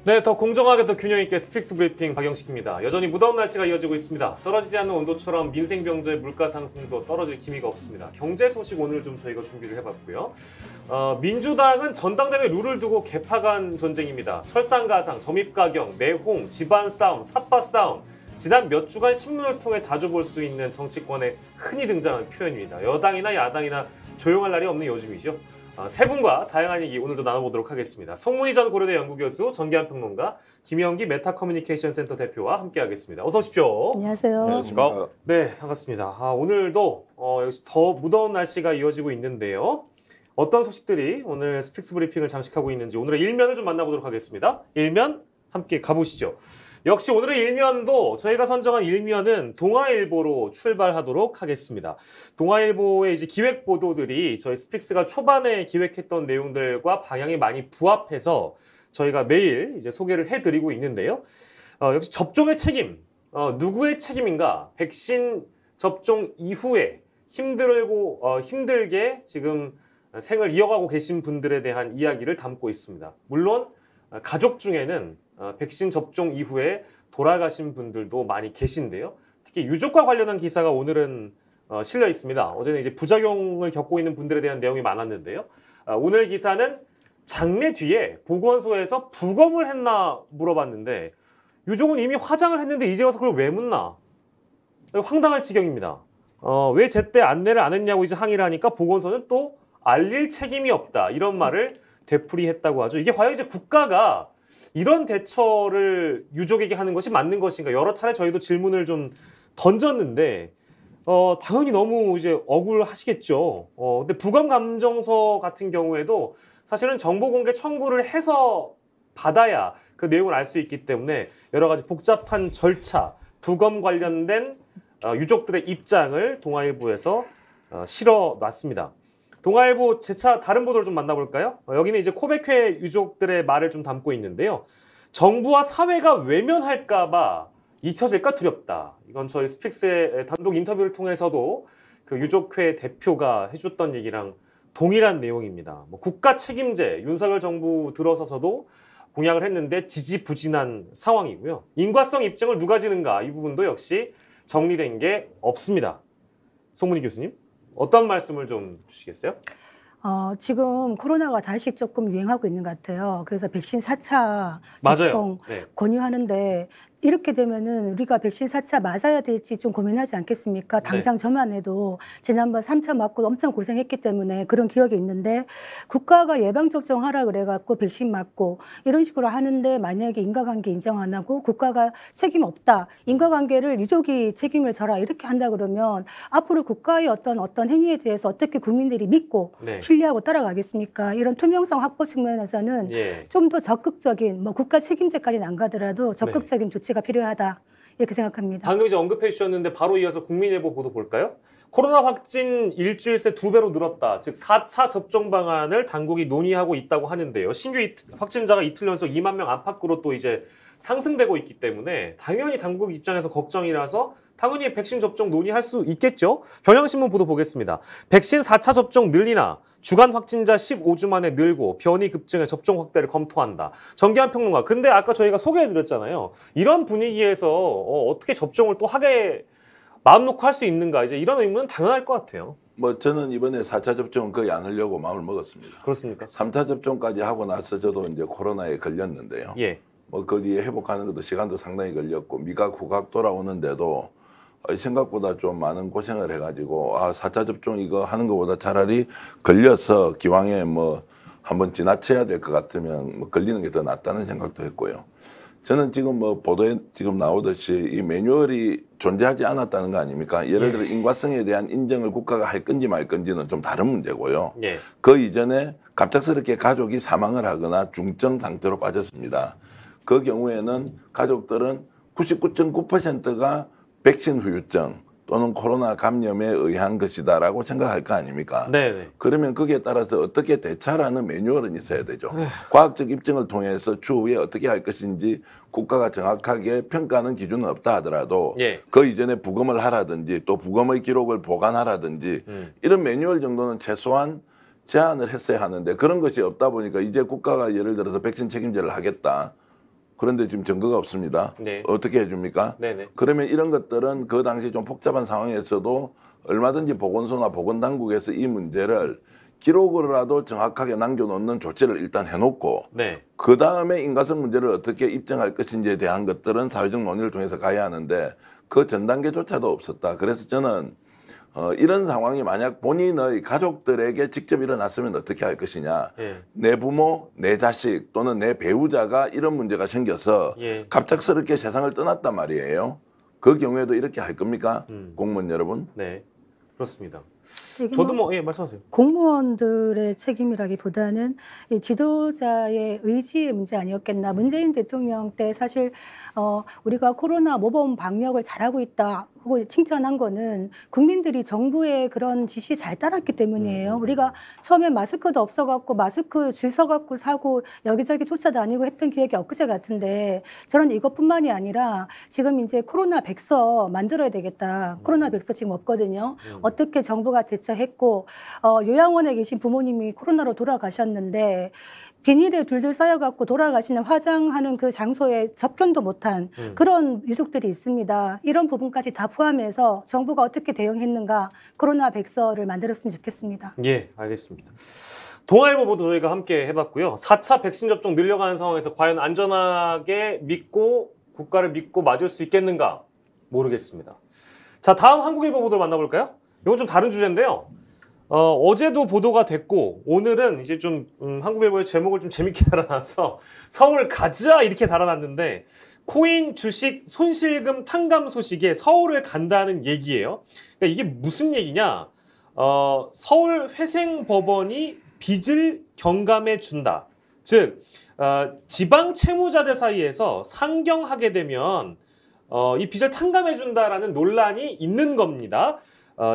네, 더 공정하게 더 균형 있게 스픽스 브리핑 박영식입니다. 여전히 무더운 날씨가 이어지고 있습니다. 떨어지지 않는 온도처럼 민생 경제 물가 상승도 떨어질 기미가 없습니다. 경제 소식 오늘 좀 저희가 준비를 해봤고요. 민주당은 전당대회 룰을 두고 개파간 전쟁입니다. 설상가상, 점입가경, 내홍, 집안 싸움, 삿바 싸움. 지난 몇 주간 신문을 통해 자주 볼 수 있는 정치권에 흔히 등장하는 표현입니다. 여당이나 야당이나 조용할 날이 없는 요즘이죠. 세 분과 다양한 얘기 오늘도 나눠보도록 하겠습니다. 송문희 전 고려대 연구교수, 전기한 평론가, 김영기 메타커뮤니케이션 센터 대표와 함께하겠습니다. 어서 오십시오. 안녕하세요. 안녕하십니까. 네, 반갑습니다. 오늘도 역시 더 무더운 날씨가 이어지고 있는데요. 어떤 소식들이 오늘 스픽스 브리핑을 장식하고 있는지 오늘의 일면을 좀 만나보도록 하겠습니다. 일면 함께 가보시죠. 역시 오늘의 일면도 저희가 선정한 일면은 동아일보로 출발하도록 하겠습니다. 동아일보의 이제 기획 보도들이 저희 스픽스가 초반에 기획했던 내용들과 방향이 많이 부합해서 저희가 매일 이제 소개를 해드리고 있는데요. 역시 접종의 책임, 누구의 책임인가? 백신 접종 이후에 힘들게 지금 생을 이어가고 계신 분들에 대한 이야기를 담고 있습니다. 물론 가족 중에는 백신 접종 이후에 돌아가신 분들도 많이 계신데요. 특히 유족과 관련한 기사가 오늘은 실려 있습니다. 어제는 이제 부작용을 겪고 있는 분들에 대한 내용이 많았는데요. 오늘 기사는 장례 뒤에 보건소에서 부검을 했나 물어봤는데 유족은 이미 화장을 했는데 이제 와서 그걸 왜 묻나? 황당할 지경입니다. 왜 제때 안내를 안 했냐고 이제 항의를 하니까 보건소는 또 알릴 책임이 없다. 이런 말을 되풀이했다고 하죠. 이게 과연 이제 국가가 이런 대처를 유족에게 하는 것이 맞는 것인가? 여러 차례 저희도 질문을 좀 던졌는데 당연히 너무 이제 억울하시겠죠. 근데 부검 감정서 같은 경우에도 사실은 정보 공개 청구를 해서 받아야 그 내용을 알 수 있기 때문에 여러 가지 복잡한 절차, 부검 관련된 유족들의 입장을 동아일보에서 실어놨습니다. 동아일보 제차 다른 보도를 좀 만나볼까요? 여기는 이제 코백회 유족들의 말을 좀 담고 있는데요. 정부와 사회가 외면할까봐 잊혀질까 두렵다. 이건 저희 스픽스의 단독 인터뷰를 통해서도 그 유족회 대표가 해줬던 얘기랑 동일한 내용입니다. 국가 책임제, 윤석열 정부 들어서서도 공약을 했는데 지지부진한 상황이고요. 인과성 입증을 누가 지는가? 이 부분도 역시 정리된 게 없습니다. 송문희 교수님. 어떤 말씀을 좀 주시겠어요? 지금 코로나가 다시 조금 유행하고 있는 것 같아요. 그래서 백신 4차 맞아요. 접종 네. 권유하는데 이렇게 되면은 우리가 백신 4차 맞아야 될지 좀 고민하지 않겠습니까? 당장 저만 해도 지난번 3차 맞고 엄청 고생했기 때문에 그런 기억이 있는데 국가가 예방접종하라 그래갖고 백신 맞고 이런 식으로 하는데 만약에 인과관계 인정 안 하고 국가가 책임 없다. 인과관계를 유족이 책임을 져라 이렇게 한다 그러면 앞으로 국가의 어떤 행위에 대해서 어떻게 국민들이 믿고 신뢰하고 따라가겠습니까? 이런 투명성 확보 측면에서는 좀 더 적극적인 국가 책임제까지는 안 가더라도 적극적인 조치가 필요하다 이렇게 생각합니다. 방금 이제 언급해 주셨는데 바로 이어서 국민일보 보도 볼까요? 코로나 확진 일주일 새 2배로 늘었다. 즉 4차 접종 방안을 당국이 논의하고 있다고 하는데요. 신규 확진자가 이틀 연속 2만 명 안팎으로 또 이제 상승되고 있기 때문에 당연히 당국 입장에서 걱정이라서 당연히 백신 접종 논의할 수 있겠죠. 경향신문 보도 보겠습니다. 백신 4차 접종 늘리나 주간 확진자 15주 만에 늘고 변이 급증에 접종 확대를 검토한다. 전기한 평론가. 근데 아까 저희가 소개해드렸잖아요. 이런 분위기에서 어떻게 접종을 또 하게 마음 놓고 할 수 있는가. 이제 이런 의문은 당연할 것 같아요. 저는 이번에 4차 접종은 거의 안 하려고 마음을 먹었습니다. 그렇습니까? 3차 접종까지 하고 나서 저도 이제 코로나에 걸렸는데요. 그 뒤에 회복하는 것도 시간도 상당히 걸렸고 미각 후각 돌아오는데도 생각보다 좀 많은 고생을 해가지고 4차 접종 이거 하는 것보다 차라리 걸려서 기왕에 한번 지나쳐야 될 것 같으면 걸리는 게 더 낫다는 생각도 했고요. 저는 지금 보도에 지금 나오듯이 이 매뉴얼이 존재하지 않았다는 거 아닙니까? 예를 들어 인과성에 대한 인정을 국가가 할 건지 말 건지는 좀 다른 문제고요. 그 이전에 갑작스럽게 가족이 사망을 하거나 중증 상태로 빠졌습니다. 그 경우에는 가족들은 99.9%가 백신 후유증 또는 코로나 감염에 의한 것이다라고 생각할 거 아닙니까? 그러면 거기에 따라서 어떻게 대처하라는 매뉴얼은 있어야 되죠. 과학적 입증을 통해서 추후에 어떻게 할 것인지 국가가 정확하게 평가하는 기준은 없다 하더라도 그 이전에 부검을 하라든지 또 부검의 기록을 보관하라든지 이런 매뉴얼 정도는 최소한 제안을 했어야 하는데 그런 것이 없다 보니까 이제 국가가 예를 들어서 백신 책임제를 하겠다. 그런데 지금 증거가 없습니다. 네. 어떻게 해줍니까? 네네. 그러면 이런 것들은 그 당시 좀 복잡한 상황에서도 얼마든지 보건소나 보건당국에서 이 문제를 기록으로라도 정확하게 남겨놓는 조치를 일단 해놓고 네. 그 다음에 인과성 문제를 어떻게 입증할 것인지에 대한 것들은 사회적 논의를 통해서 가야 하는데 그 전 단계조차도 없었다. 그래서 저는 이런 상황이 만약 본인의 가족들에게 직접 일어났으면 어떻게 할 것이냐. 예. 내 부모, 내 자식 또는 내 배우자가 이런 문제가 생겨서 예. 갑작스럽게 세상을 떠났단 말이에요. 그 경우에도 이렇게 할 겁니까? 공무원 여러분? 네, 그렇습니다. 저도 말씀하세요. 공무원들의 책임이라기보다는 이 지도자의 의지의 문제 아니었겠나. 문재인 대통령 때 사실 우리가 코로나 모범 방역을 잘하고 있다 하고 칭찬한 거는 국민들이 정부의 그런 지시 잘 따랐기 때문이에요. 우리가 처음에 마스크도 없어갖고 마스크 줄 서갖고 사고 여기저기 쫓아다니고 했던 기억이 엊그제 같은데 저는 이것뿐만이 아니라 지금 이제 코로나 백서 만들어야 되겠다. 코로나 백서 지금 없거든요. 어떻게 정부가 대처했고 요양원에 계신 부모님이 코로나로 돌아가셨는데 비닐에 둘둘 쌓여갖고 돌아가시는 화장하는 그 장소에 접견도 못한 그런 유족들이 있습니다. 이런 부분까지 다 포함해서 정부가 어떻게 대응했는가 코로나 백서를 만들었으면 좋겠습니다. 예, 알겠습니다. 동아일보 보도 저희가 함께 해봤고요. 4차 백신 접종 늘려가는 상황에서 과연 안전하게 믿고 국가를 믿고 맞을 수 있겠는가 모르겠습니다. 자, 다음 한국일보 보도를 만나볼까요? 이건 좀 다른 주제인데요. 어제도 보도가 됐고 오늘은 이제 좀 한국일보의 제목을 좀 재밌게 달아놔서 서울 가자 이렇게 달아놨는데 코인 주식 손실금 탕감 소식에 서울을 간다는 얘기예요. 그러니까 이게 무슨 얘기냐? 서울 회생법원이 빚을 경감해 준다. 즉 지방 채무자들 사이에서 상경하게 되면 이 빚을 탕감해 준다라는 논란이 있는 겁니다.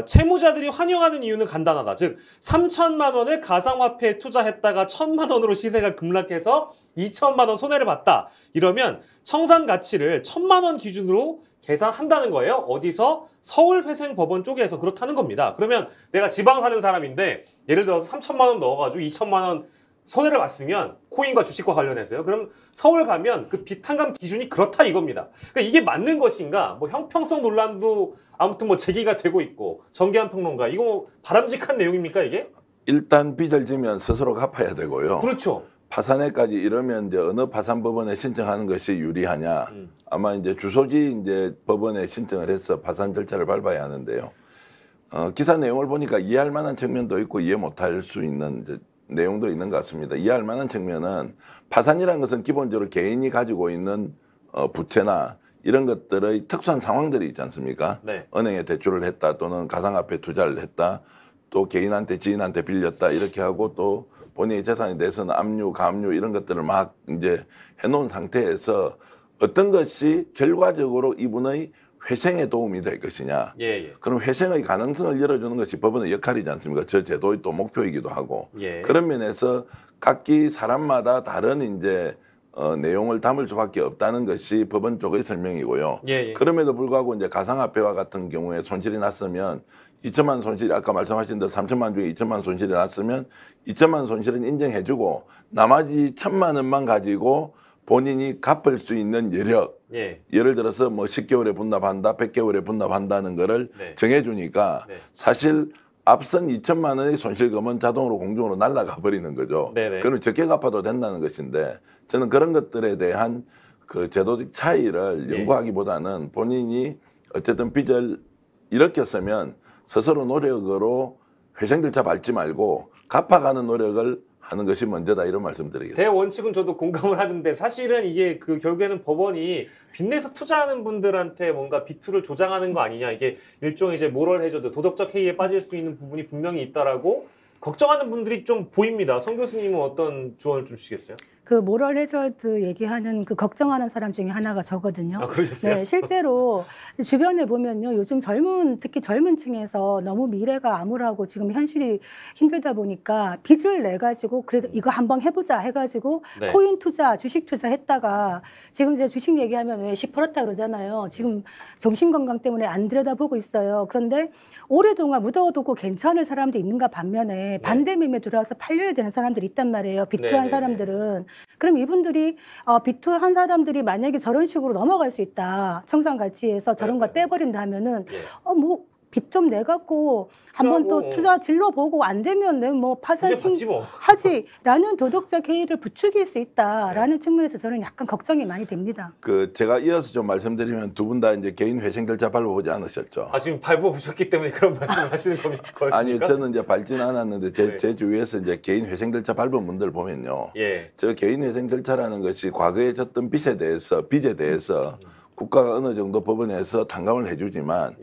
채무자들이 환영하는 이유는 간단하다. 즉 3천만 원을 가상화폐에 투자했다가 1,000만 원으로 시세가 급락해서 2천만 원 손해를 봤다. 이러면 청산 가치를 1,000만 원 기준으로 계산한다는 거예요. 어디서? 서울회생법원 쪽에서 그렇다는 겁니다. 그러면 내가 지방 사는 사람인데 예를 들어서 3천만 원 넣어가지고 2천만 원 손해를 봤으면 코인과 주식과 관련해서요. 그럼 서울 가면 그 빚탕감 기준이 그렇다 이겁니다. 그러니까 이게 맞는 것인가? 뭐 형평성 논란도 아무튼 뭐 제기가 되고 있고 정계한 평론가 이거 뭐 바람직한 내용입니까 이게? 일단 빚을 지면 스스로 갚아야 되고요. 그렇죠. 파산에까지 이러면 이제 어느 파산법원에 신청하는 것이 유리하냐? 아마 이제 주소지 이제 법원에 신청을 해서 파산 절차를 밟아야 하는데요. 기사 내용을 보니까 이해할 만한 측면도 있고 이해 못할 수 있는 이제 내용도 있는 것 같습니다. 이해할 만한 측면은 파산이라는 것은 기본적으로 개인이 가지고 있는 부채나 이런 것들의 특수한 상황들이 있지 않습니까? 네. 은행에 대출을 했다 또는 가상화폐 투자를 했다 또 개인한테 지인한테 빌렸다 이렇게 하고 또 본인의 재산에 대해서는 압류, 가압류 이런 것들을 막 이제 해놓은 상태에서 어떤 것이 결과적으로 이분의 회생에 도움이 될 것이냐. 예. 그럼 회생의 가능성을 열어주는 것이 법원의 역할이지 않습니까? 저 제도의 또 목표이기도 하고. 예. 그런 면에서 각기 사람마다 다른 이제 내용을 담을 수밖에 없다는 것이 법원 쪽의 설명이고요. 예. 그럼에도 불구하고 이제 가상화폐와 같은 경우에 손실이 났으면 2천만 손실이 아까 말씀하신 대로 3천만 중에 2천만 손실이 났으면 2천만 손실은 인정해주고 나머지 1,000만 원만 가지고 본인이 갚을 수 있는 여력, 예를 들어서 뭐 10개월에 분납한다, 100개월에 분납한다는 거를 정해주니까 사실 앞선 2천만 원의 손실금은 자동으로 공중으로 날아가 버리는 거죠. 그럼 적게 갚아도 된다는 것인데 저는 그런 것들에 대한 그 제도적 차이를 연구하기보다는 본인이 어쨌든 빚을 일으켰으면 스스로 노력으로 회생 절차 밟지 말고 갚아가는 노력을 하는 것이 먼저다 이런 말씀드리겠습니다. 대원칙은 저도 공감을 하는데 사실은 이게 그 결국에는 법원이 빚내서 투자하는 분들한테 뭔가 비투를 조장하는 거 아니냐 이게 일종의 이제 모럴 해저드 도덕적 해이에 빠질 수 있는 부분이 분명히 있다라고 걱정하는 분들이 좀 보입니다. 송 교수님은 어떤 조언을 좀 주시겠어요? 그 모럴 해저드 얘기하는 그 걱정하는 사람 중에 하나가 저거든요. 아, 그러셨어요? 네, 실제로 주변에 보면요. 요즘 특히 젊은 층에서 너무 미래가 암울하고 지금 현실이 힘들다 보니까 빚을 내 가지고 그래도 이거 한번 해보자 해가지고 코인 투자, 주식 투자 했다가 지금 이제 주식 얘기하면 왜 시퍼렇다 그러잖아요. 지금 정신건강 때문에 안 들여다보고 있어요. 그런데 오랫동안 묻어두고 괜찮을 사람도 있는가 반면에 반대 매매 들어와서 팔려야 되는 사람들이 있단 말이에요. 비투한 사람들은. 그럼 이분들이 비투한 사람들이 만약에 저런 식으로 넘어갈 수 있다. 청산가치에서 저런 걸 떼버린다 하면은 뭐 빚 좀 내갖고 한번 또 투자 질러보고 안 되면 뭐 파산 하지라는 도덕적 해이를 부추길 수 있다라는 측면에서 저는 약간 걱정이 많이 됩니다. 제가 이어서 좀 말씀드리면 두 분 다 이제 개인 회생 절차 밟아보지 않으셨죠? 지금 밟아보셨기 때문에 그런 말씀을 하시는 겁니까? 아니요, 저는 이제 밟지는 않았는데 제 주위에서 이제 개인 회생 절차 밟은 분들 보면요. 저 개인 회생 절차라는 것이 과거에 졌던 빚에 대해서 국가가 어느 정도 법원에서 탕감을 해주지만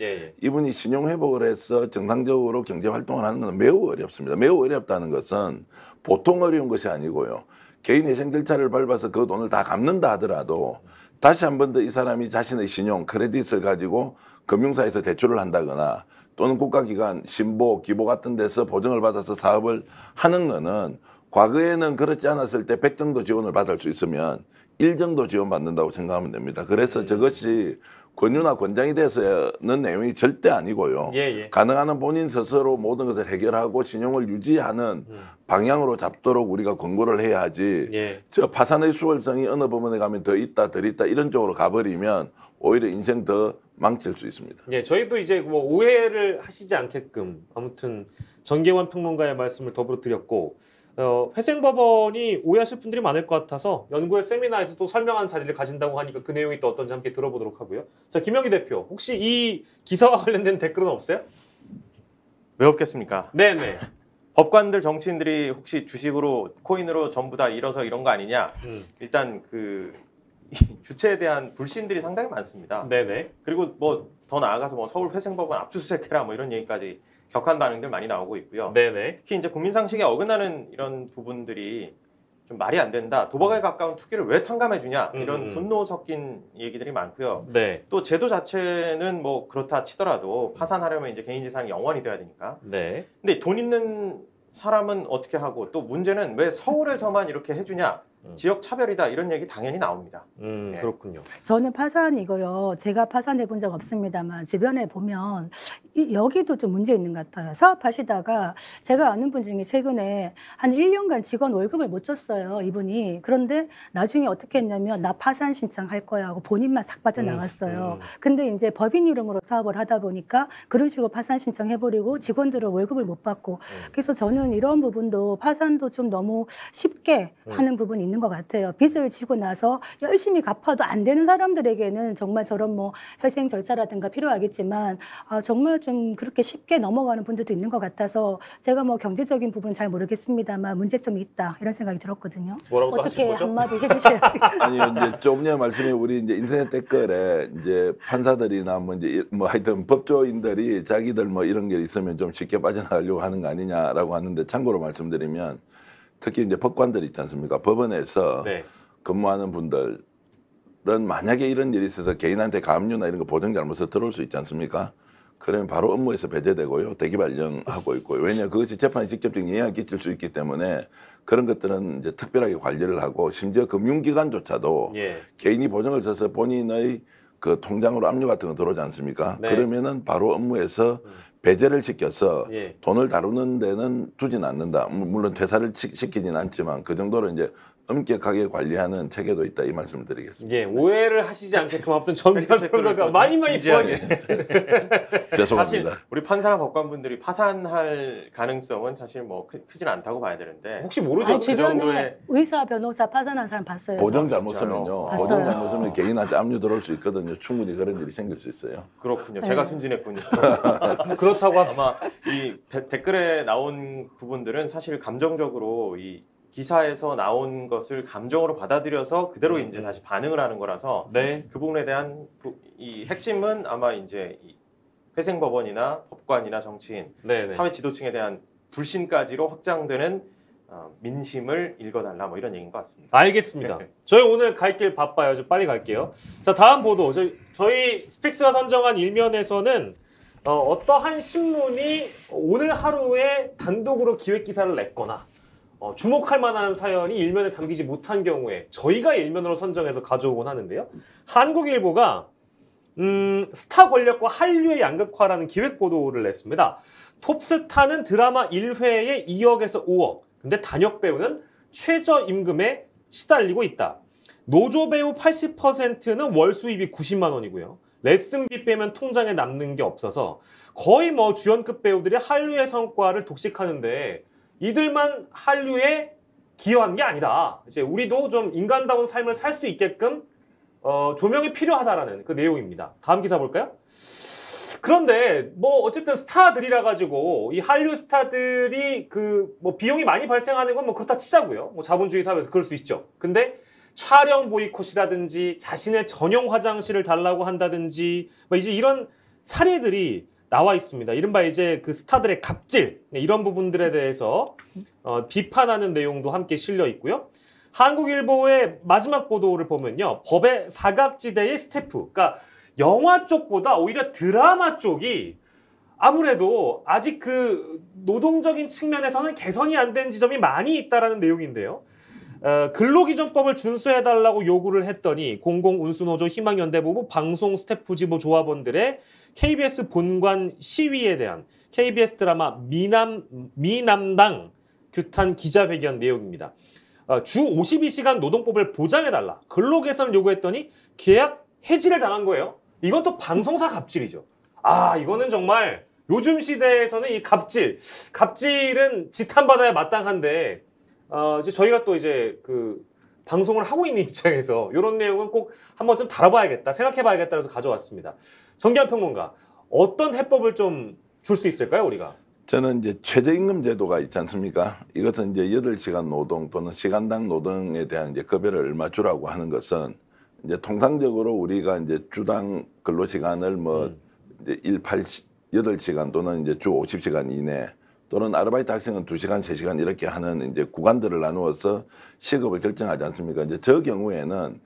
이분이 신용회복을 해서 정상적으로 경제활동을 하는 건 매우 어렵습니다. 매우 어렵다는 것은 보통 어려운 것이 아니고요. 개인회생 절차를 밟아서 그 돈을 다 갚는다 하더라도 다시 한 번 더 이 사람이 자신의 신용, 크레딧을 가지고 금융사에서 대출을 한다거나 또는 국가기관, 신보, 기보 같은 데서 보증을 받아서 사업을 하는 거는 과거에는 그렇지 않았을 때 100 정도 지원을 받을 수 있으면 1 정도 지원받는다고 생각하면 됩니다. 그래서 저것이 권유나 권장이 돼서는 내용이 절대 아니고요. 가능한 한 본인 스스로 모든 것을 해결하고 신용을 유지하는 방향으로 잡도록 우리가 권고를 해야 하지 저 파산의 수월성이 어느 부분에 가면 더 있다 덜 있다 이런 쪽으로 가버리면 오히려 인생 더 망칠 수 있습니다. 저희도 이제 뭐 오해를 하시지 않게끔 아무튼 전계원 평론가의 말씀을 더불어 드렸고 회생법원이 오해하실 분들이 많을 것 같아서 연구회 세미나에서 또 설명하는 자리를 가진다고 하니까 그 내용이 또 어떤지 함께 들어보도록 하고요. 자, 김영희 대표, 혹시 이 기사와 관련된 댓글은 없어요? 왜 없겠습니까? 네네. 법관들, 정치인들이 혹시 주식으로, 코인으로 전부 다 잃어서 이런 거 아니냐? 일단 주체에 대한 불신들이 상당히 많습니다. 네네. 그리고 뭐 더 나아가서 뭐 서울 회생법원 압수수색해라 뭐 이런 얘기까지 격한 반응들 많이 나오고 있고요. 네네. 특히 이제 국민 상식에 어긋나는 이런 부분들이 좀 말이 안 된다. 도박에 가까운 투기를 왜 탕감해 주냐? 이런 분노 섞인 얘기들이 많고요. 또 제도 자체는 뭐 그렇다 치더라도 파산하려면 이제 개인 재산이 영원이 돼야 되니까. 근데 돈 있는 사람은 어떻게 하고 또 문제는 왜 서울에서만 이렇게 해주냐? 지역 차별이다 이런 얘기 당연히 나옵니다. 그렇군요. 저는 파산이고요. 제가 파산해 본 적 없습니다만 주변에 보면 여기도 좀 문제 있는 것 같아요. 사업하시다가 제가 아는 분 중에 최근에 한 1년간 직원 월급을 못 줬어요. 이분이. 그런데 나중에 어떻게 했냐면 나 파산 신청할 거야 하고 본인만 싹 빠져나갔어요. 근데 이제 법인 이름으로 사업을 하다 보니까 그런 식으로 파산 신청해버리고 직원들은 월급을 못 받고 그래서 저는 이런 부분도 파산도 좀 너무 쉽게 하는 부분이 있는 것 같아요. 빚을 지고 나서 열심히 갚아도 안 되는 사람들에게는 정말 저런 뭐 회생 절차라든가 필요하겠지만 정말 좀 그렇게 쉽게 넘어가는 분들도 있는 것 같아서 제가 뭐 경제적인 부분은 잘 모르겠습니다만 문제점이 있다 이런 생각이 들었거든요. 뭐라고 어떻게 한마디 해주셔야 아니요, 이제 조금 전에 말씀에 우리 이제 인터넷 댓글에 이제 판사들이나 뭐 하여튼 법조인들이 자기들 뭐 이런 게 있으면 좀 쉽게 빠져나가려고 하는 거 아니냐라고 하는데 참고로 말씀드리면 특히 이제 법관들 있지 않습니까? 법원에서 근무하는 분들은 만약에 이런 일이 있어서 개인한테 가압류나 이런 거 보정 잘못해서 들어올 수 있지 않습니까? 그러면 바로 업무에서 배제되고요. 대기 발령하고 있고요. 왜냐 그것이 재판에 직접적인 영향을 끼칠 수 있기 때문에 그런 것들은 이제 특별하게 관리를 하고 심지어 금융기관조차도 개인이 보정을 써서 본인의 그 통장으로 압류 같은 거 들어오지 않습니까? 그러면은 바로 업무에서 배제를 시켜서 돈을 다루는 데는 두진 않는다. 물론 퇴사를 시키진 않지만 그 정도로 이제 엄격하게 관리하는 체계도 있다 이 말씀을 드리겠습니다. 오해를 하시지 않게끔 아무튼 전기한 평가가 많이 포함해. 죄송합니다. 사실 우리 판사나 법관분들이 파산할 가능성은 사실 뭐 크진 않다고 봐야 되는데 혹시 모르죠? 주변에 정도의... 의사, 변호사 파산한 사람 봤어요. 보정 잘못 쓰면요. 보정 잘못 쓰면 개인한테 압류 들어올 수 있거든요. 충분히 그런 일이 생길 수 있어요. 그렇군요. 제가 순진했군요. 그렇다고 아마 이 댓글에 나온 부분들은 사실 감정적으로 이 기사에서 나온 것을 감정으로 받아들여서 그대로 이제 다시 반응을 하는 거라서 그 부분에 대한 이 핵심은 아마 이제 이 회생법원이나 법관이나 정치인, 사회 지도층에 대한 불신까지로 확장되는 민심을 읽어달라 뭐 이런 얘기인 것 같습니다. 알겠습니다. 저희 오늘 갈 길 바빠요. 좀 빨리 갈게요. 자, 다음 보도. 저희 스픽스가 선정한 일면에서는 어떠한 신문이 오늘 하루에 단독으로 기획 기사를 냈거나 주목할 만한 사연이 일면에 담기지 못한 경우에 저희가 일면으로 선정해서 가져오곤 하는데요. 한국일보가 스타 권력과 한류의 양극화라는 기획 보도를 냈습니다. 톱스타는 드라마 1회에 2억에서 5억. 근데 단역 배우는 최저임금의 시달리고 있다. 노조 배우 80%는 월 수입이 90만 원이고요. 레슨비 빼면 통장에 남는 게 없어서 거의 뭐 주연급 배우들이 한류의 성과를 독식하는데 이들만 한류에 기여한 게 아니다. 이제 우리도 좀 인간다운 삶을 살 수 있게끔 조명이 필요하다라는 그 내용입니다. 다음 기사 볼까요? 그런데 뭐 어쨌든 스타들이라 가지고 이 한류 스타들이 그 뭐 비용이 많이 발생하는 건 뭐 그렇다 치자고요. 뭐 자본주의 사회에서 그럴 수 있죠. 근데 촬영 보이콧이라든지 자신의 전용 화장실을 달라고 한다든지 뭐 이제 이런 사례들이 나와 있습니다. 이른바 이제 그 스타들의 갑질 이런 부분들에 대해서 비판하는 내용도 함께 실려 있고요. 한국일보의 마지막 보도를 보면요. 법의 사각지대의 스태프, 그러니까 영화 쪽보다 오히려 드라마 쪽이 아무래도 아직 그 노동적인 측면에서는 개선이 안 된 지점이 많이 있다라는 내용인데요. 근로기준법을 준수해달라고 요구를 했더니 공공운수노조 희망연대부부 방송 스태프지부 조합원들의 KBS 본관 시위에 대한 KBS 드라마 미남당 규탄 기자회견 내용입니다. 주 52시간 노동법을 보장해달라. 근로개선을 요구했더니 계약 해지를 당한 거예요. 이건 또 방송사 갑질이죠. 아, 이거는 정말 요즘 시대에서는 이 갑질은 지탄받아야 마땅한데 이제 저희가 또 이제 그 방송을 하고 있는 입장에서 이런 내용은 꼭 한번 좀 다뤄봐야겠다, 생각해봐야겠다 해서 가져왔습니다. 정기환 평론가, 어떤 해법을 좀 줄 수 있을까요, 우리가? 저는 이제 최저임금 제도가 있지 않습니까? 이것은 이제 8시간 노동 또는 시간당 노동에 대한 이제 급여를 얼마 주라고 하는 것은 이제 통상적으로 우리가 이제 주당 근로시간을 뭐 이제 8시간 또는 이제 주 50시간 이내 또는 아르바이트 학생은 2시간, 3시간 이렇게 하는 이제 구간들을 나누어서 시급을 결정하지 않습니까? 이제 저 경우에는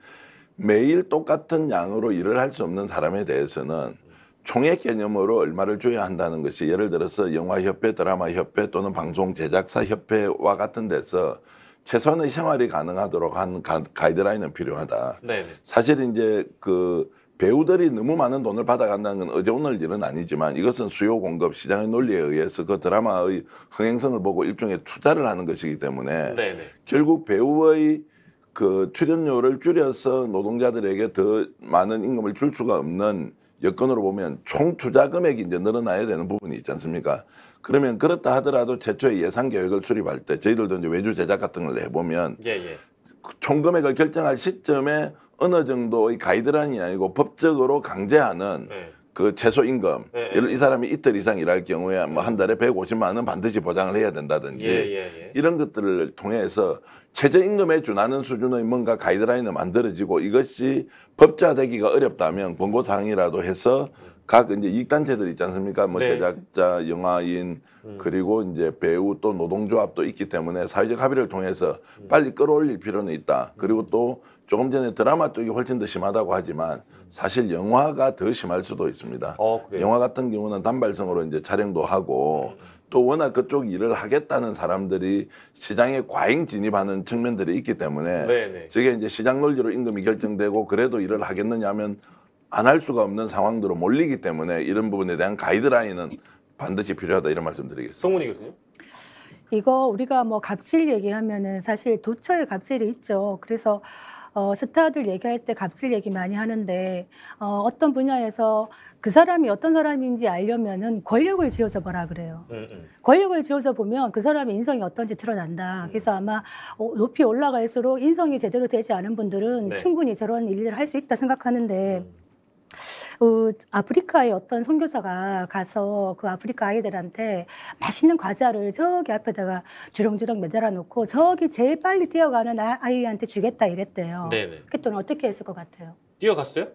매일 똑같은 양으로 일을 할 수 없는 사람에 대해서는 총액 개념으로 얼마를 줘야 한다는 것이 예를 들어서 영화협회, 드라마협회 또는 방송제작사협회와 같은 데서 최소한의 생활이 가능하도록 한 가이드라인은 필요하다. 네네. 사실 이제 그 배우들이 너무 많은 돈을 받아간다는 건 어제 오늘 일은 아니지만 이것은 수요 공급 시장의 논리에 의해서 그 드라마의 흥행성을 보고 일종의 투자를 하는 것이기 때문에 네네. 결국 배우의 그 출연료를 줄여서 노동자들에게 더 많은 임금을 줄 수가 없는 여건으로 보면 총 투자 금액이 이제 늘어나야 되는 부분이 있지 않습니까? 그러면 그렇다 하더라도 최초의 예산 계획을 수립할 때 저희들도 이제 외주 제작 같은 걸 해보면 총 금액을 결정할 시점에 어느 정도의 가이드라인이 아니고 법적으로 강제하는 그 최소 임금, 이 사람이 이틀 이상 일할 경우에 뭐 한 달에 150만 원 반드시 보장을 해야 된다든지 이런 것들을 통해서 최저임금에 준하는 수준의 뭔가 가이드라인을 만들어지고 이것이 법제화되기가 어렵다면 권고사항이라도 해서 각 이제 이익단체들 있지 않습니까? 뭐 제작자, 영화인, 그리고 이제 배우 또 노동조합도 있기 때문에 사회적 합의를 통해서 빨리 끌어올릴 필요는 있다. 그리고 또 조금 전에 드라마 쪽이 훨씬 더 심하다고 하지만 사실 영화가 더 심할 수도 있습니다. 영화 같은 경우는 단발성으로 이제 촬영도 하고 또 워낙 그쪽 일을 하겠다는 사람들이 시장에 과잉 진입하는 측면들이 있기 때문에 저게 이제 시장 논리로 임금이 결정되고 그래도 일을 하겠느냐 하면 안 할 수가 없는 상황으로 몰리기 때문에 이런 부분에 대한 가이드라인은 반드시 필요하다 이런 말씀드리겠습니다. 송문희 교수님. 이거 우리가 뭐 갑질 얘기하면은 사실 도처에 갑질이 있죠. 그래서 스타들 얘기할 때 갑질 얘기 많이 하는데 어떤 분야에서 그 사람이 어떤 사람인지 알려면은 권력을 지어줘 보라 그래요. 권력을 지어줘 보면 그 사람의 인성이 어떤지 드러난다. 그래서 아마 높이 올라갈수록 인성이 제대로 되지 않은 분들은 충분히 저런 일을 할 수 있다 생각하는데 아프리카에 어떤 선교사가 가서 그 아프리카 아이들한테 맛있는 과자를 저기 앞에다가 주렁주렁 매달아 놓고 저기 제일 빨리 뛰어가는 아이한테 주겠다 이랬대요. 네네. 그랬더니 어떻게 했을 것 같아요? 뛰어갔어요?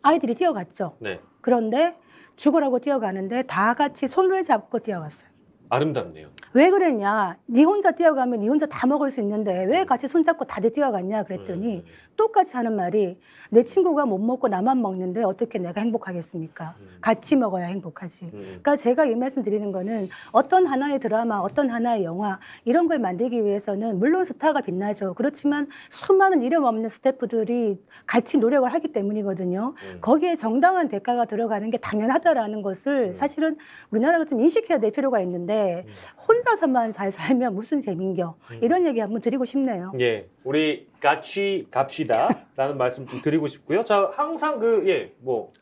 아이들이 뛰어갔죠. 네. 그런데 죽으라고 뛰어가는데 다 같이 손을 잡고 뛰어갔어요. 아름답네요. 왜 그랬냐? 네 혼자 뛰어가면 네 혼자 다 먹을 수 있는데 왜 같이 손잡고 다들 뛰어갔냐 그랬더니 똑같이 하는 말이 내 친구가 못 먹고 나만 먹는데 어떻게 내가 행복하겠습니까? 같이 먹어야 행복하지. 그러니까 제가 이 말씀 드리는 거는 어떤 하나의 드라마, 어떤 하나의 영화 이런 걸 만들기 위해서는 물론 스타가 빛나죠. 그렇지만 수많은 이름 없는 스태프들이 같이 노력을 하기 때문이거든요. 거기에 정당한 대가가 들어가는 게 당연하다라는 것을 사실은 우리나라가 좀 인식해야 될 필요가 있는데 사는데 혼자서만 잘 살면 무슨 재민겨. 이런 얘기 한번 드리고 싶네요. 예, 우리 같이 갑시다라는 말씀 좀 드리고 싶고요. 자, 항상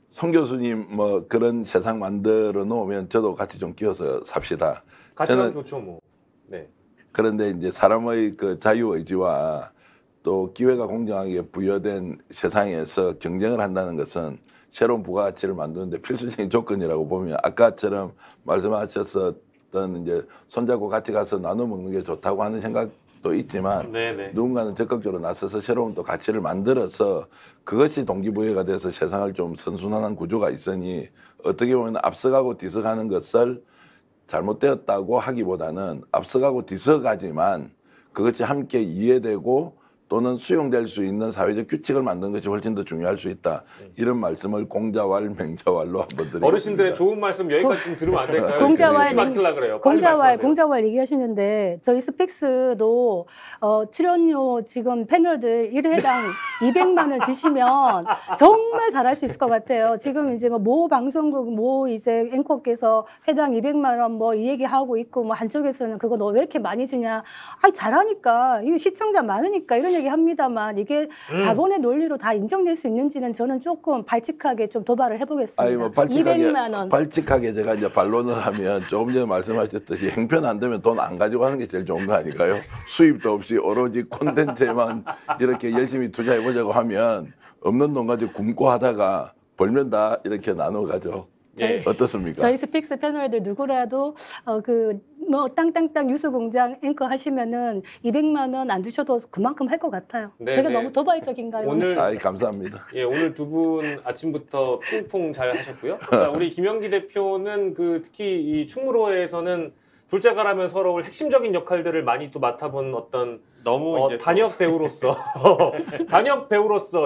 송 교수님 뭐 그런 세상 만들어 놓으면 저도 같이 좀 끼어서 삽시다. 같이 가면 좋죠, 뭐. 네. 그런데 이제 사람의 그 자유의지와 또 기회가 공정하게 부여된 세상에서 경쟁을 한다는 것은 새로운 부가가치를 만드는데 필수적인 조건이라고 보면 아까처럼 말씀하셨던 이제 손잡고 같이 가서 나눠 먹는 게 좋다고 하는 생각도 있지만 네네. 누군가는 적극적으로 나서서 새로운 또 가치를 만들어서 그것이 동기부여가 돼서 세상을 좀 선순환한 구조가 있으니 어떻게 보면 앞서가고 뒤서가는 것을 잘못되었다고 하기보다는 앞서가고 뒤서가지만 그것이 함께 이해되고 또는 수용될 수 있는 사회적 규칙을 만드는 것이 훨씬 더 중요할 수 있다. 이런 말씀을 공자왈, 맹자왈로 한번 드리겠습니다. 어르신들의 좋은 말씀 여기까지 좀 들으면 안 될까요? 공자왈 얘기하시는데 저희 스픽스도 출연료 지금 패널들 1회당 200만 원 주시면 정말 잘할 수 있을 것 같아요. 지금 이제 모 방송국 모 이제 앵커께서 회당 200만 원 뭐 이 얘기 하고 있고 뭐 한쪽에서는 그거 너 왜 이렇게 많이 주냐? 아니 잘하니까 이거 시청자 많으니까 이런 얘기 합니다만 이게 자본의 논리로 다 인정될 수 있는지는 저는 조금 발칙하게 좀 도발을 해보겠습니다. 아니 뭐 200만 원. 발칙하게 제가 이제 반론을 하면 조금 전에 말씀하셨듯이 형편 안 되면 돈 안 가지고 하는 게 제일 좋은 거 아닐까요? 수입도 없이 오로지 콘텐츠에만 이렇게 열심히 투자해 보자고 하면 없는 돈 가지고 굶고 하다가 벌면 다 이렇게 나눠 가죠. 어떻습니까? 저희 스픽스 패널들 누구라도 뭐 땅땅땅 뉴스공장 앵커 하시면은 200만 원 안 주셔도 그만큼 할 것 같아요. 네, 제가 너무 도발적인가요? 오늘 감사합니다. 예, 오늘 두 분 아침부터 핑퐁 잘 하셨고요. 자, 우리 김영기 대표는 특히 이 충무로에서는 둘째가라면 서러울 핵심적인 역할들을 많이 또 맡아본 어떤 너무 단역 배우로서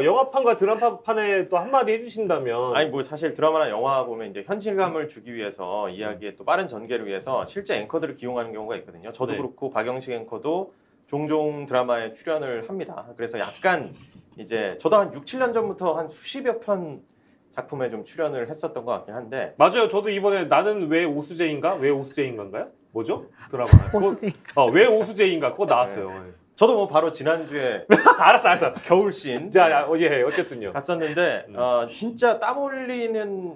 영화판과 드라마판에 또 한마디 해주신다면 아니 뭐 사실 드라마나 영화 보면 이제 현실감을 주기 위해서 이야기의 또 빠른 전개를 위해서 실제 앵커들을 기용하는 경우가 있거든요. 저도 그렇고 박영식 앵커도 종종 드라마에 출연을 합니다. 그래서 약간 이제 저도 한 6, 7년 전부터 한 수십여 편 작품에 좀 출연을 했었던 것 같긴 한데 맞아요. 저도 이번에 나는 왜 오수재인가? 왜 오수재인가인가요? 뭐죠? 드라마. 왜 오수재인가? 그거 나왔어요. 네. 저도 뭐 바로 지난주에 알았어. 겨울씬 어쨌든요. 갔었는데 진짜 땀 흘리는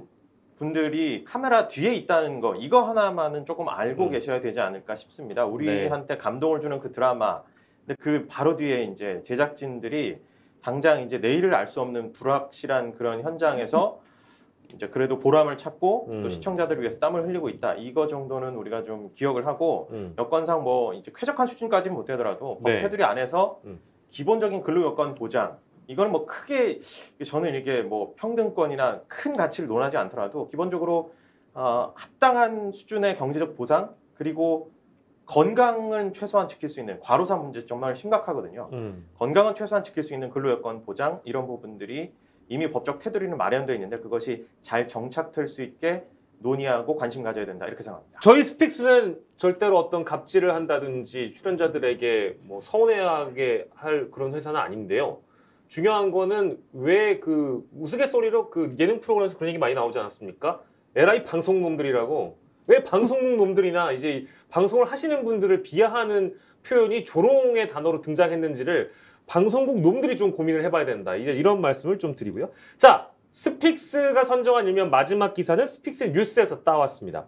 분들이 카메라 뒤에 있다는 거 이거 하나만은 조금 알고 계셔야 되지 않을까 싶습니다. 우리한테 감동을 주는 그 드라마 근데 그 바로 뒤에 이제 제작진들이 당장 이제 내일을 알 수 없는 불확실한 그런 현장에서 이제 그래도 보람을 찾고 또 시청자들을 위해서 땀을 흘리고 있다. 이거 정도는 우리가 좀 기억을 하고 여건상 뭐 이제 쾌적한 수준까지는 못 되더라도 법 테두리 안에서 기본적인 근로 여건 보장 이거는 뭐 크게 저는 이게 뭐 평등권이나 큰 가치를 논하지 않더라도 기본적으로 합당한 수준의 경제적 보상 그리고 건강은 최소한 지킬 수 있는 과로사 문제 정말 심각하거든요. 건강은 최소한 지킬 수 있는 근로 여건 보장 이런 부분들이 이미 법적 테두리는 마련되어 있는데 그것이 잘 정착될 수 있게 논의하고 관심 가져야 된다 이렇게 생각합니다. 저희 스픽스는 절대로 어떤 갑질을 한다든지 출연자들에게 뭐 서운해하게 할 그런 회사는 아닌데요. 중요한 거는 왜 그 우스갯소리로 그 예능 프로그램에서 그런 얘기 많이 나오지 않았습니까? 에라이 방송놈들이라고. 왜 방송국 놈들이나 이제 방송을 하시는 분들을 비하하는 표현이 조롱의 단어로 등장했는지를 방송국 놈들이 좀 고민을 해봐야 된다. 이제 이런 말씀을 좀 드리고요. 자, 스픽스가 선정한 일면 마지막 기사는 스픽스 뉴스에서 따왔습니다.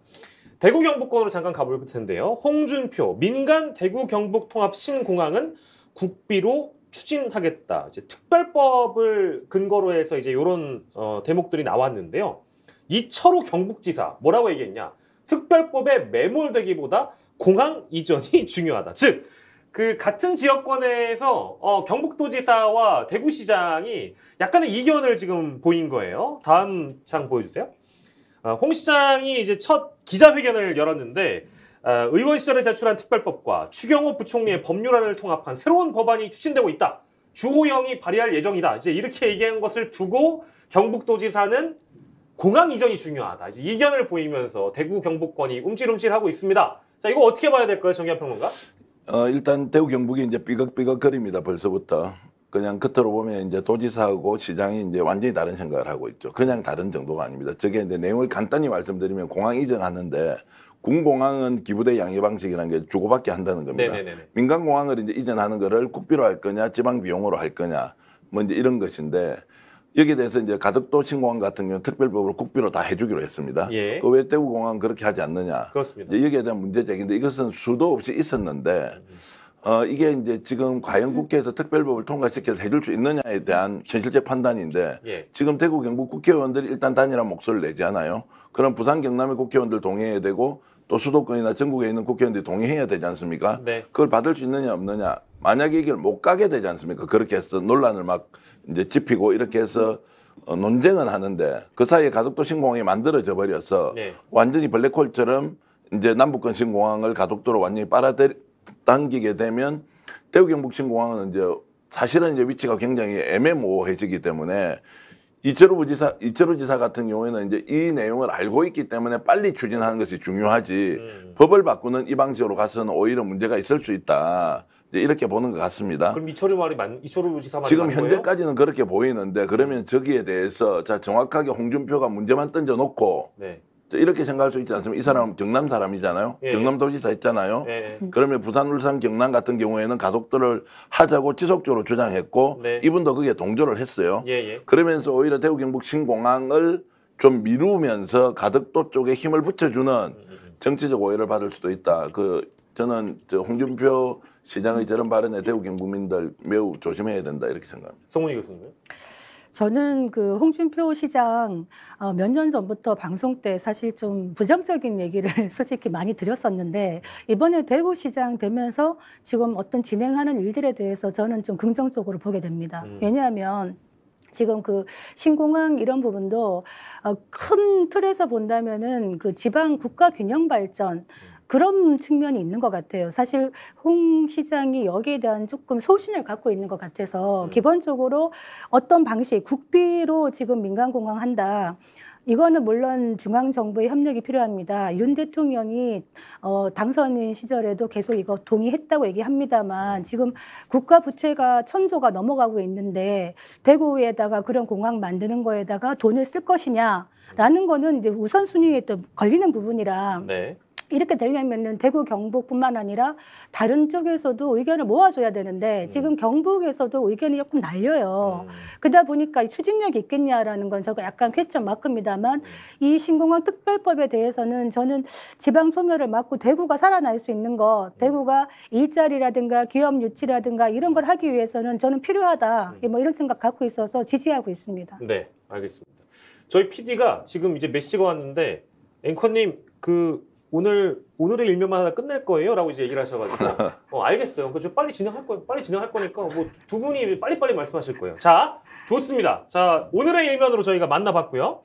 대구 경북권으로 잠깐 가볼 텐데요. 홍준표 민간 대구 경북 통합 신공항은 국비로 추진하겠다. 이제 특별법을 근거로 해서 이제 이런 대목들이 나왔는데요. 이철우 경북지사 뭐라고 얘기했냐? 특별법에 매몰되기보다 공항 이전이 중요하다. 즉, 그 같은 지역권에서 경북도지사와 대구시장이 약간의 이견을 지금 보인 거예요. 다음 장 보여주세요. 홍 시장이 이제 첫 기자회견을 열었는데 의원 시절에 제출한 특별법과 추경호 부총리의 법률안을 통합한 새로운 법안이 추진되고 있다. 주호영이 발의할 예정이다. 이제 이렇게 얘기한 것을 두고 경북도지사는 공항 이전이 중요하다. 이제 이견을 보이면서 대구 경북권이 움찔움찔하고 있습니다. 자, 이거 어떻게 봐야 될까요, 정기한 평론가? 일단 대구 경북이 이제 삐걱삐걱거립니다. 벌써부터. 그냥 겉으로 보면 이제 도지사하고 시장이 이제 완전히 다른 생각을 하고 있죠. 그냥 다른 정도가 아닙니다. 저게 이제 내용을 간단히 말씀드리면 공항 이전하는데 군공항은 기부대 양해 방식이라는 게 주고받게 한다는 겁니다. 네네네네. 민간공항을 이제 이전하는 거를 국비로 할 거냐, 지방 비용으로 할 거냐, 뭐 이제 이런 것인데 여기에 대해서 이제 가덕도 신공항 같은 경우는 특별법으로 국비로 다 해주기로 했습니다. 예. 그 왜 대구공항 그렇게 하지 않느냐? 그렇습니다. 이제 여기에 대한 문제 제기인데 이것은 수도 없이 있었는데. 이게 이제 지금 과연 국회에서 특별법을 통과시켜서 해줄 수 있느냐에 대한 현실적 판단인데 예. 지금 대구 경북 국회의원들이 일단 단일한 목소리를 내지 않아요. 그럼 부산 경남의 국회의원들 동의해야 되고 또 수도권이나 전국에 있는 국회의원들이 동의해야 되지 않습니까? 네. 그걸 받을 수 있느냐 없느냐. 만약에 이걸 못 가게 되지 않습니까? 그렇게 해서 논란을 막 이제 짚히고 이렇게 해서 논쟁은 하는데 그 사이에 가덕도 신공항이 만들어져 버려서 네. 완전히 블랙홀처럼 이제 남북권 신공항을 가덕도로 완전히 당기게 되면 대구 경북 신공항은 이제 사실은 이제 위치가 굉장히 애매모호해지기 때문에 이철우 지사 같은 경우에는 이제 이 내용을 알고 있기 때문에 빨리 추진하는 것이 중요하지 법을 바꾸는 이 방식으로 가서는 오히려 문제가 있을 수 있다. 이제 이렇게 보는 것 같습니다. 그럼 이철우 지사 말이 지금 현재까지는 그렇게 보이는데 그러면 저기에 대해서 자 정확하게 홍준표가 문제만 던져놓고 네. 이렇게 생각할 수 있지 않습니까? 이 사람은 경남 사람이잖아요. 예, 경남도지사 했잖아요. 예. 그러면 부산, 울산, 경남 같은 경우에는 가덕도를 하자고 지속적으로 주장했고 네. 이분도 그게 동조를 했어요. 예. 그러면서 오히려 대구 경북 신공항을 좀 미루면서 가덕도 쪽에 힘을 붙여주는 정치적 오해를 받을 수도 있다. 저는 홍준표 시장의 저런 발언에 대구 경북민들 매우 조심해야 된다 이렇게 생각합니다. 송은희 교수님. 저는 그 홍준표 시장 몇 년 전부터 방송 때 사실 좀 부정적인 얘기를 솔직히 많이 드렸었는데 이번에 대구시장 되면서 지금 어떤 진행하는 일들에 대해서 저는 좀 긍정적으로 보게 됩니다. 왜냐하면 지금 그 신공항 이런 부분도 큰 틀에서 본다면은 그 지방 국가 균형 발전 그런 측면이 있는 것 같아요. 사실 홍 시장이 여기에 대한 조금 소신을 갖고 있는 것 같아서 기본적으로 어떤 방식, 국비로 지금 민간공항 한다. 이거는 물론 중앙정부의 협력이 필요합니다. 윤 대통령이 당선인 시절에도 계속 이거 동의했다고 얘기합니다만 지금 국가 부채가 1,000조가 넘어가고 있는데 대구에다가 그런 공항 만드는 거에다가 돈을 쓸 것이냐라는 거는 이제 우선순위에 또 걸리는 부분이라 네. 이렇게 되려면은 대구 경북뿐만 아니라 다른 쪽에서도 의견을 모아줘야 되는데 지금 경북에서도 의견이 조금 날려요. 그러다 보니까 추진력이 있겠냐라는 건 저거 약간 퀘스천 마크입니다만 이 신공항 특별법에 대해서는 저는 지방 소멸을 막고 대구가 살아날 수 있는 것, 대구가 일자리라든가 기업 유치라든가 이런 걸 하기 위해서는 저는 필요하다. 뭐 이런 생각 갖고 있어서 지지하고 있습니다. 네, 알겠습니다. 저희 PD가 지금 이제 메시지가 왔는데 앵커님 오늘의 일면만 하나 끝낼 거예요? 라고 이제 얘기를 하셔가지고 알겠어요. 그럼 빨리 진행할 거예요. 빨리 진행할 거니까 뭐 두 분이 빨리빨리 말씀하실 거예요. 자, 좋습니다. 자, 오늘의 일면으로 저희가 만나봤고요.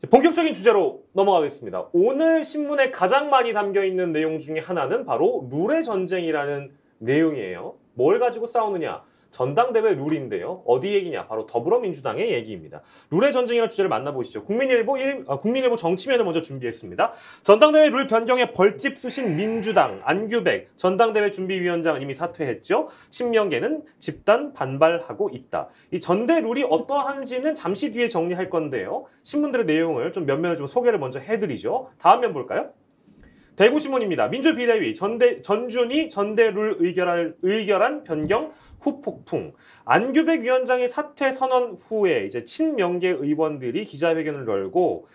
본격적인 주제로 넘어가겠습니다. 오늘 신문에 가장 많이 담겨있는 내용 중에 하나는 바로 룰의 전쟁이라는 내용이에요. 뭘 가지고 싸우느냐? 전당대회 룰인데요. 어디 얘기냐? 바로 더불어민주당의 얘기입니다. 룰의 전쟁이라는 주제를 만나보시죠. 국민일보 정치면을 먼저 준비했습니다. 전당대회 룰 변경에 벌집 쑤신 민주당, 안규백 전당대회 준비위원장은 이미 사퇴했죠. 친명계는 집단 반발하고 있다. 이 전대 룰이 어떠한지는 잠시 뒤에 정리할 건데요. 신문들의 내용을 좀 몇몇을 좀 소개를 먼저 해드리죠. 다음 면 볼까요? 대구신문입니다. 민주비대위 전준희 전대룰 의결안 변경 후폭풍. 안규백 위원장의 사퇴 선언 후에 이제 친명계 의원들이 기자회견을 열고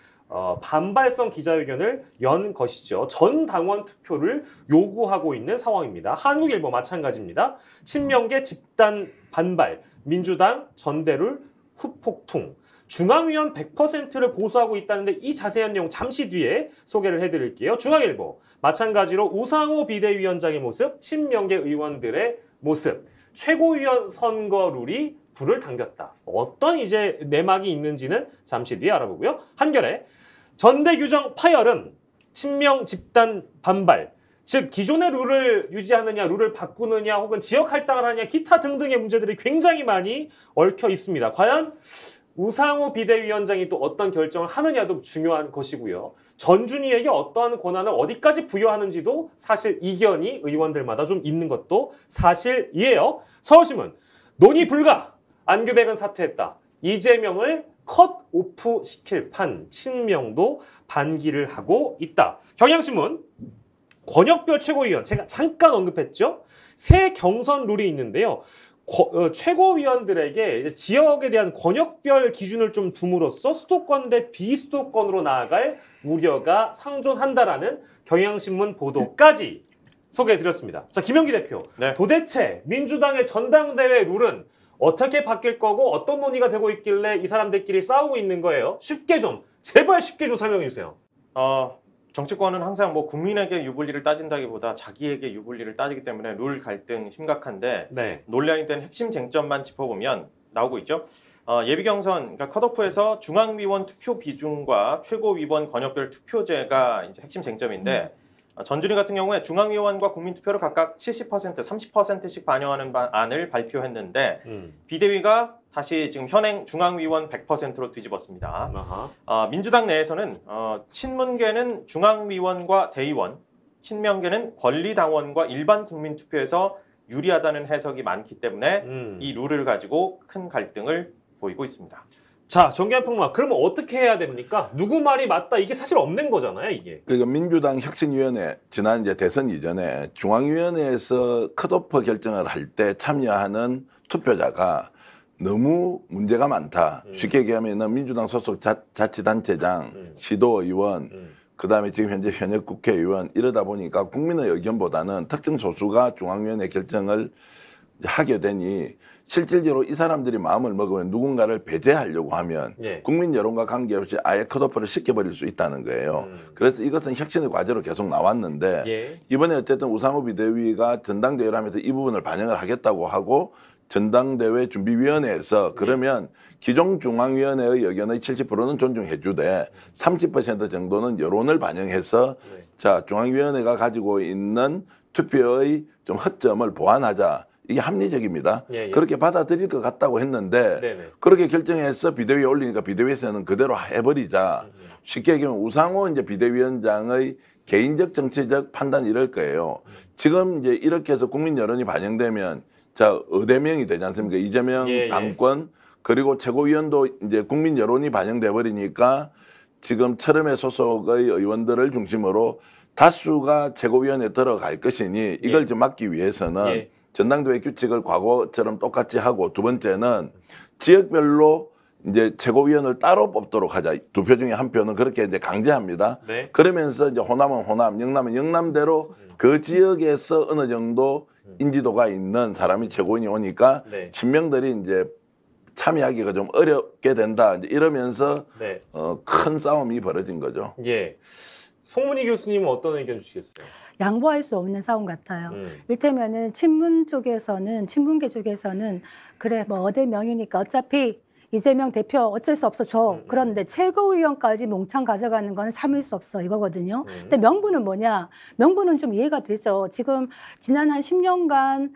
반발성 기자회견을 연 것이죠. 전 당원 투표를 요구하고 있는 상황입니다. 한국일보 마찬가지입니다. 친명계 집단 반발, 민주당 전대룰 후폭풍. 중앙위원 100%를 보수하고 있다는데 이 자세한 내용 잠시 뒤에 소개를 해드릴게요. 중앙일보 마찬가지로 우상호 비대위원장의 모습, 친명계 의원들의 모습, 최고위원 선거 룰이 불을 당겼다. 어떤 이제 내막이 있는지는 잠시 뒤에 알아보고요. 한겨레 전대 규정 파열음, 친명 집단 반발. 즉 기존의 룰을 유지하느냐, 룰을 바꾸느냐, 혹은 지역 할당을 하느냐, 기타 등등의 문제들이 굉장히 많이 얽혀 있습니다. 과연 우상호 비대위원장이 또 어떤 결정을 하느냐도 중요한 것이고요. 전준희에게 어떠한 권한을 어디까지 부여하는지도 사실 이견이 의원들마다 좀 있는 것도 사실이에요. 서울신문. 논의 불가. 안규백은 사퇴했다. 이재명을 컷오프 시킬 판 친명도 반기를 하고 있다. 경향신문 권역별 최고위원 제가 잠깐 언급했죠. 새 경선 룰이 있는데요. 최고위원들에게 이제 지역에 대한 권역별 기준을 좀 둠으로써 수도권 대 비수도권으로 나아갈 우려가 상존한다라는 경향신문 보도까지 소개해드렸습니다. 자, 김영기 대표. 네. 도대체 민주당의 전당대회 룰은 어떻게 바뀔 거고 어떤 논의가 되고 있길래 이 사람들끼리 싸우고 있는 거예요? 제발 쉽게 좀 설명해 주세요. 정치권은 항상 뭐 국민에게 유불리를 따진다기보다 자기에게 유불리를 따지기 때문에 룰 갈등 심각한데 네. 논란이 된 핵심 쟁점만 짚어보면 나오고 있죠. 예비경선, 그러니까 컷오프에서 중앙위원 투표 비중과 최고위원 권역별 투표제가 이제 핵심 쟁점인데 전준희 같은 경우에 중앙위원과 국민투표를 각각 70%, 30%씩 반영하는 안을 발표했는데 비대위가 다시 지금 현행 중앙위원 100%로 뒤집었습니다. 민주당 내에서는 친문계는 중앙위원과 대의원, 친명계는 권리당원과 일반 국민투표에서 유리하다는 해석이 많기 때문에 이 룰을 가지고 큰 갈등을 보이고 있습니다. 자, 정기환 평론가, 그러면 어떻게 해야 됩니까? 누구 말이 맞다, 이게 사실 없는 거잖아요, 이게. 그러니까 민주당 혁신위원회, 지난 이제 대선 이전에 중앙위원회에서 컷오프 결정을 할 때 참여하는 투표자가 너무 문제가 많다. 쉽게 얘기하면 민주당 소속 자치단체장, 시도의원, 그다음에 지금 현재 현역 국회의원 이러다 보니까 국민의 의견보다는 특정 소수가 중앙위원회 결정을 하게 되니 실질적으로 이 사람들이 마음을 먹으면 누군가를 배제하려고 하면 국민 여론과 관계없이 아예 컷오프를 시켜버릴 수 있다는 거예요. 그래서 이것은 혁신의 과제로 계속 나왔는데 이번에 어쨌든 우상호 비대위가 전당대회를 하면서 이 부분을 반영을 하겠다고 하고 전당대회 준비위원회에서 그러면 기존 중앙위원회의 의견의 70%는 존중해 주되 30% 정도는 여론을 반영해서 자, 중앙위원회가 가지고 있는 투표의 좀 허점을 보완하자. 이게 합리적입니다. 그렇게 받아들일 것 같다고 했는데 그렇게 결정해서 비대위에 올리니까 비대위에서는 그대로 해버리자. 쉽게 얘기하면 우상호 이제 비대위원장의 개인적 정치적 판단 이럴 거예요. 지금 이제 이렇게 해서 국민 여론이 반영되면 자, 의대명이 되지 않습니까? 이재명 당권 그리고 최고위원도 이제 국민 여론이 반영돼 버리니까 지금 철음의 소속의 의원들을 중심으로 다수가 최고위원회에 들어갈 것이니 이걸 좀 막기 위해서는 전당대회 규칙을 과거처럼 똑같이 하고 두 번째는 지역별로 이제 최고위원을 따로 뽑도록 하자. 두 표 중에 한 표는 그렇게 이제 강제합니다. 그러면서 이제 호남은 호남, 영남은 영남대로 그 지역에서 어느 정도 인지도가 있는 사람이 최고위원이 오니까 친명들이 이제 참여하기가 좀 어렵게 된다. 이제 이러면서 큰 싸움이 벌어진 거죠. 송문희 교수님은 어떤 의견 주시겠어요? 양보할 수 없는 싸움 같아요. 이를테면은 친문계 쪽에서는 그래 뭐 어대명이니까 어차피 이재명 대표 어쩔 수 없어 줘. 그런데 최고위원까지 몽창 가져가는 건 참을 수 없어 이거거든요. 근데 명분은 뭐냐? 명분은 좀 이해가 되죠. 지금 지난 한 10년간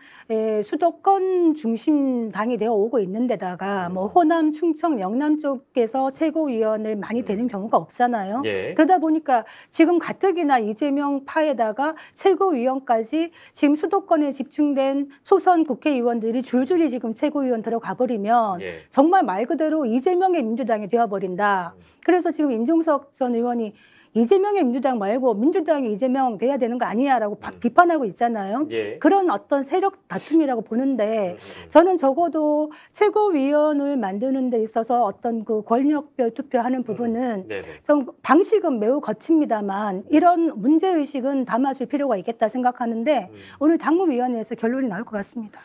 수도권 중심 당이 되어 오고 있는 데다가 뭐 호남, 충청, 영남 쪽에서 최고위원을 많이 되는 경우가 없잖아요. 그러다 보니까 지금 가뜩이나 이재명 파에다가 최고위원까지 지금 수도권에 집중된 초선 국회의원들이 줄줄이 지금 최고위원 들어가 버리면 정말 말 그대로 이재명의 민주당이 되어버린다. 그래서 지금 임종석 전 의원이 이재명의 민주당 말고 민주당이 이재명 돼야 되는 거 아니냐라고 비판하고 있잖아요. 그런 어떤 세력 다툼이라고 보는데 저는 적어도 최고위원을 만드는 데 있어서 어떤 그 권력별 투표하는 부분은 좀 방식은 매우 거칩니다만 이런 문제의식은 담아줄 필요가 있겠다 생각하는데 오늘 당무위원회에서 결론이 나올 것 같습니다.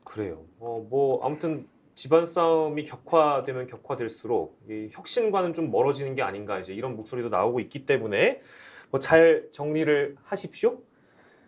그래요. 뭐 아무튼 집안 싸움이 격화되면 격화될수록 이 혁신과는 좀 멀어지는 게 아닌가 이제 이런 목소리도 나오고 있기 때문에 뭐 잘 정리를 하십시오.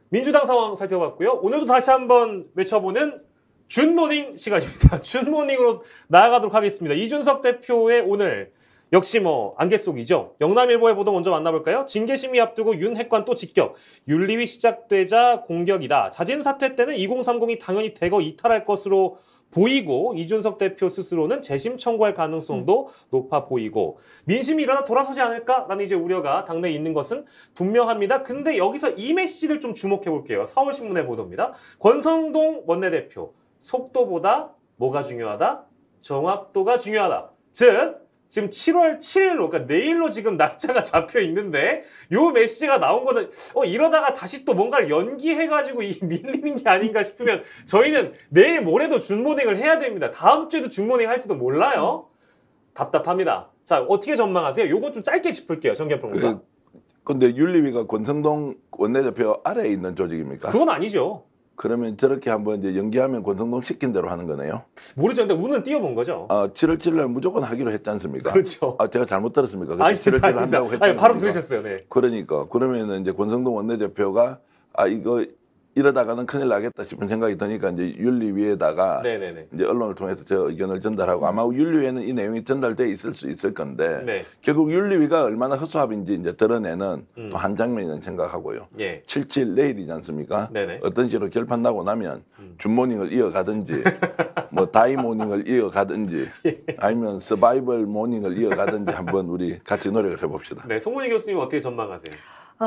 민주당 상황 살펴봤고요. 오늘도 다시 한번 외쳐보는 준모닝 시간입니다. 준모닝으로 나아가도록 하겠습니다. 이준석 대표의 오늘 역시 뭐 안개 속이죠. 영남일보의 보도 먼저 만나볼까요? 징계심의 앞두고 윤 핵관 또 직격. 윤리위 시작되자 공격이다. 자진 사퇴 때는 2030이 당연히 대거 이탈할 것으로 보이고 이준석 대표 스스로는 재심 청구할 가능성도 높아 보이고 민심이 일어나 돌아서지 않을까라는 이제 우려가 당내에 있는 것은 분명합니다. 근데 여기서 이 메시지를 좀 주목해 볼게요. 서울신문의 보도입니다. 권성동 원내대표 속도보다 뭐가 중요하다? 정확도가 중요하다. 즉 지금 7월 7일로 그러니까 내일로 지금 날짜가 잡혀 있는데 요 메시지가 나온 거는 이러다가 다시 또 뭔가를 연기해가지고 이 밀리는 게 아닌가 싶으면 저희는 내일 모레도 준모닝을 해야 됩니다. 다음 주에도 준모닝 할지도 몰라요. 답답합니다. 자, 어떻게 전망하세요? 요거 좀 짧게 짚을게요. 정계평론가. 근데 윤리위가 권성동 원내대표 아래에 있는 조직입니까? 그건 아니죠. 그러면 저렇게 한번 이제 연기하면 권성동 시킨 대로 하는 거네요? 모르죠. 근데 운은 띄워본 거죠. 7월 7일 날 무조건 하기로 했지 않습니까? 그렇죠. 제가 잘못 들었습니까? 7월 7일 한다고 했죠. 아니, 바로 들으셨어요. 네. 그러니까 그러면은 이제 권성동 원내대표가 이거 이러다가는 큰일 나겠다 싶은 생각이 드니까 이제 윤리위에다가 네네네. 이제 언론을 통해서 저 의견을 전달하고 아마 윤리위에는 이 내용이 전달돼 있을 수 있을 건데 네. 결국 윤리위가 얼마나 허수아비인지 이제 드러내는 또 한 장면이라는 생각하고요. 예. 7.7 내일이지 않습니까? 네네. 어떤 식으로 결판 나고 나면 준모닝을 이어가든지 뭐 다이모닝을 이어가든지 아니면 서바이벌 모닝을 이어가든지 한번 우리 같이 노력을 해봅시다. 네, 송문희 교수님 어떻게 전망하세요?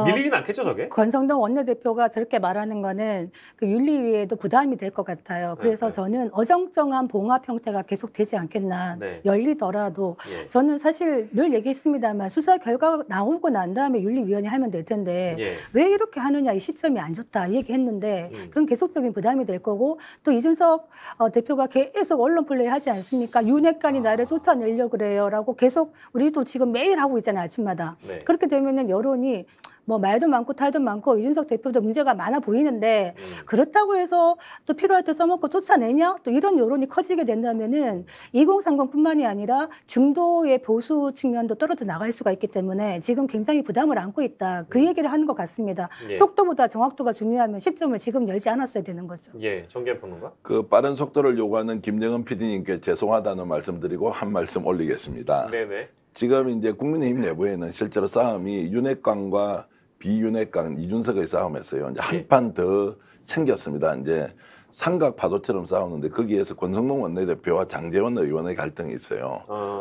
밀리진 않겠죠, 저게? 권성동 원내대표가 저렇게 말하는 거는 그 윤리위에도 부담이 될 것 같아요. 그래서 네. 저는 어정쩡한 봉합 형태가 계속 되지 않겠나. 네. 열리더라도 예. 저는 사실 늘 얘기했습니다만 수사 결과가 나오고 난 다음에 윤리위원회 하면 될 텐데 예. 왜 이렇게 하느냐, 이 시점이 안 좋다 이 얘기했는데 그건 계속적인 부담이 될 거고 또 이준석 대표가 계속 언론 플레이 하지 않습니까? 윤핵관이 나를 쫓아내려고 그래요라고 계속 우리도 지금 매일 하고 있잖아요, 아침마다. 네. 그렇게 되면은 여론이 뭐 말도 많고 탈도 많고 이준석 대표도 문제가 많아 보이는데 그렇다고 해서 또 필요할 때 써먹고 쫓아내냐? 또 이런 여론이 커지게 된다면은 2030뿐만이 아니라 중도의 보수 측면도 떨어져 나갈 수가 있기 때문에 지금 굉장히 부담을 안고 있다. 그 얘기를 하는 것 같습니다. 예. 속도보다 정확도가 중요하면 시점을 지금 열지 않았어야 되는 거죠. 예, 정계평론가. 그 빠른 속도를 요구하는 김정은 PD님께 죄송하다는 말씀드리고 한 말씀 올리겠습니다. 네네. 지금 이제 국민의힘 내부에는 실제로 싸움이 윤핵관과 비윤핵관 이준석의 싸움에서요. 이제 한 판 더 생겼습니다. 이제 삼각 파도처럼 싸우는데 거기에서 권성동 원내대표와 장제원 의원의 갈등이 있어요.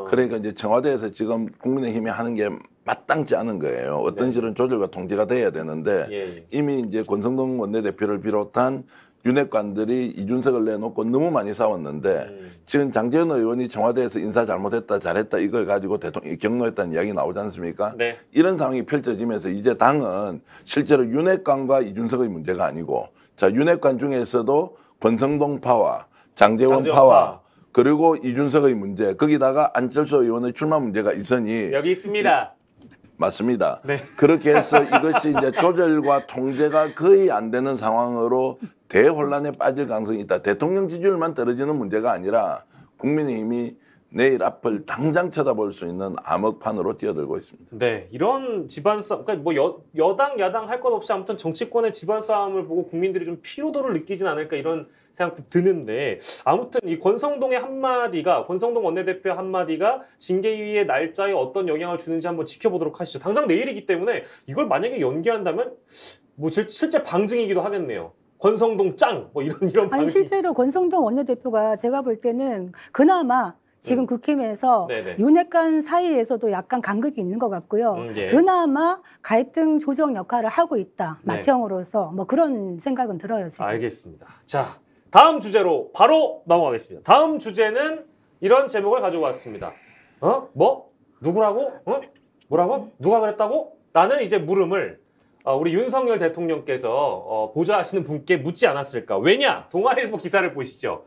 그러니까 이제 청와대에서 지금 국민의힘이 하는 게 마땅치 않은 거예요. 어떤 식으로 조절과 통제가 돼야 되는데 이미 이제 권성동 원내대표를 비롯한 윤핵관들이 이준석을 내놓고 너무 많이 싸웠는데 지금 장제원 의원이 청와대에서 인사 잘못했다 잘했다 이걸 가지고 대통령이 격노했다는 이야기 나오지 않습니까? 네. 이런 상황이 펼쳐지면서 이제 당은 실제로 윤핵관과 이준석의 문제가 아니고 자 윤핵관 중에서도 권성동파와 장제원파와 그리고 이준석의 문제 거기다가 안철수 의원의 출마 문제가 있으니 여기 있습니다. 맞습니다. 네. 그렇게 해서 이것이 이제 조절과 통제가 거의 안 되는 상황으로 대혼란에 빠질 가능성이 있다. 대통령 지지율만 떨어지는 문제가 아니라 국민의힘이 내일 앞을 당장 쳐다볼 수 있는 암흑판으로 뛰어들고 있습니다. 네, 이런 집안 싸움, 그러니까 뭐 여당, 야당 할 것 없이 아무튼 정치권의 집안 싸움을 보고 국민들이 좀 피로도를 느끼진 않을까 이런 생각도 드는데 아무튼 이 권성동의 한마디가 권성동 원내대표 한마디가 징계위의 날짜에 어떤 영향을 주는지 한번 지켜보도록 하시죠. 당장 내일이기 때문에 이걸 만약에 연기한다면 뭐 실제 방증이기도 하겠네요. 권성동 짱! 뭐 이런 아니 방식. 실제로 권성동 원내대표가 제가 볼 때는 그나마 지금 국힘에서 네네. 윤핵관 사이에서도 약간 간극이 있는 것 같고요. 예. 그나마 갈등 조정 역할을 하고 있다. 네. 맏형으로서 뭐 그런 생각은 들어요. 지금. 알겠습니다. 자, 다음 주제로 바로 넘어가겠습니다. 다음 주제는 이런 제목을 가지고 왔습니다. 뭐? 누구라고? 뭐라고? 누가 그랬다고? 라는 이제 물음을 우리 윤석열 대통령께서 보좌하시는 분께 묻지 않았을까? 왜냐? 동아일보 기사를 보시죠.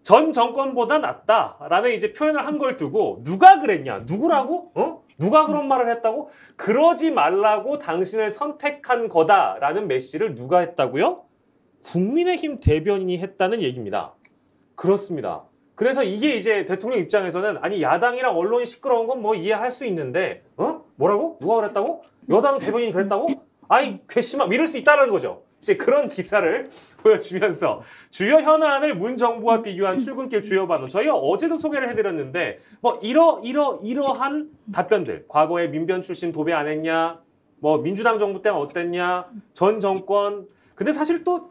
전 정권보다 낫다라는 이제 표현을 한 걸 두고 누가 그랬냐? 누구라고? 누가 그런 말을 했다고? 그러지 말라고 당신을 선택한 거다라는 메시지를 누가 했다고요? 국민의힘 대변인이 했다는 얘기입니다. 그렇습니다. 그래서 이게 이제 대통령 입장에서는 아니 야당이랑 언론이 시끄러운 건 뭐 이해할 수 있는데 뭐라고? 누가 그랬다고? 여당 대변인이 그랬다고? 아이 괘씸함 이럴 수 있다는 거죠. 이제 그런 기사를 보여주면서 주요 현안을 문 정부와 비교한 출근길 주요 반응. 저희가 어제도 소개를 해드렸는데 뭐 이러한 답변들. 과거에 민변 출신 도배 안 했냐? 뭐 민주당 정부 때는 어땠냐? 전 정권. 근데 사실 또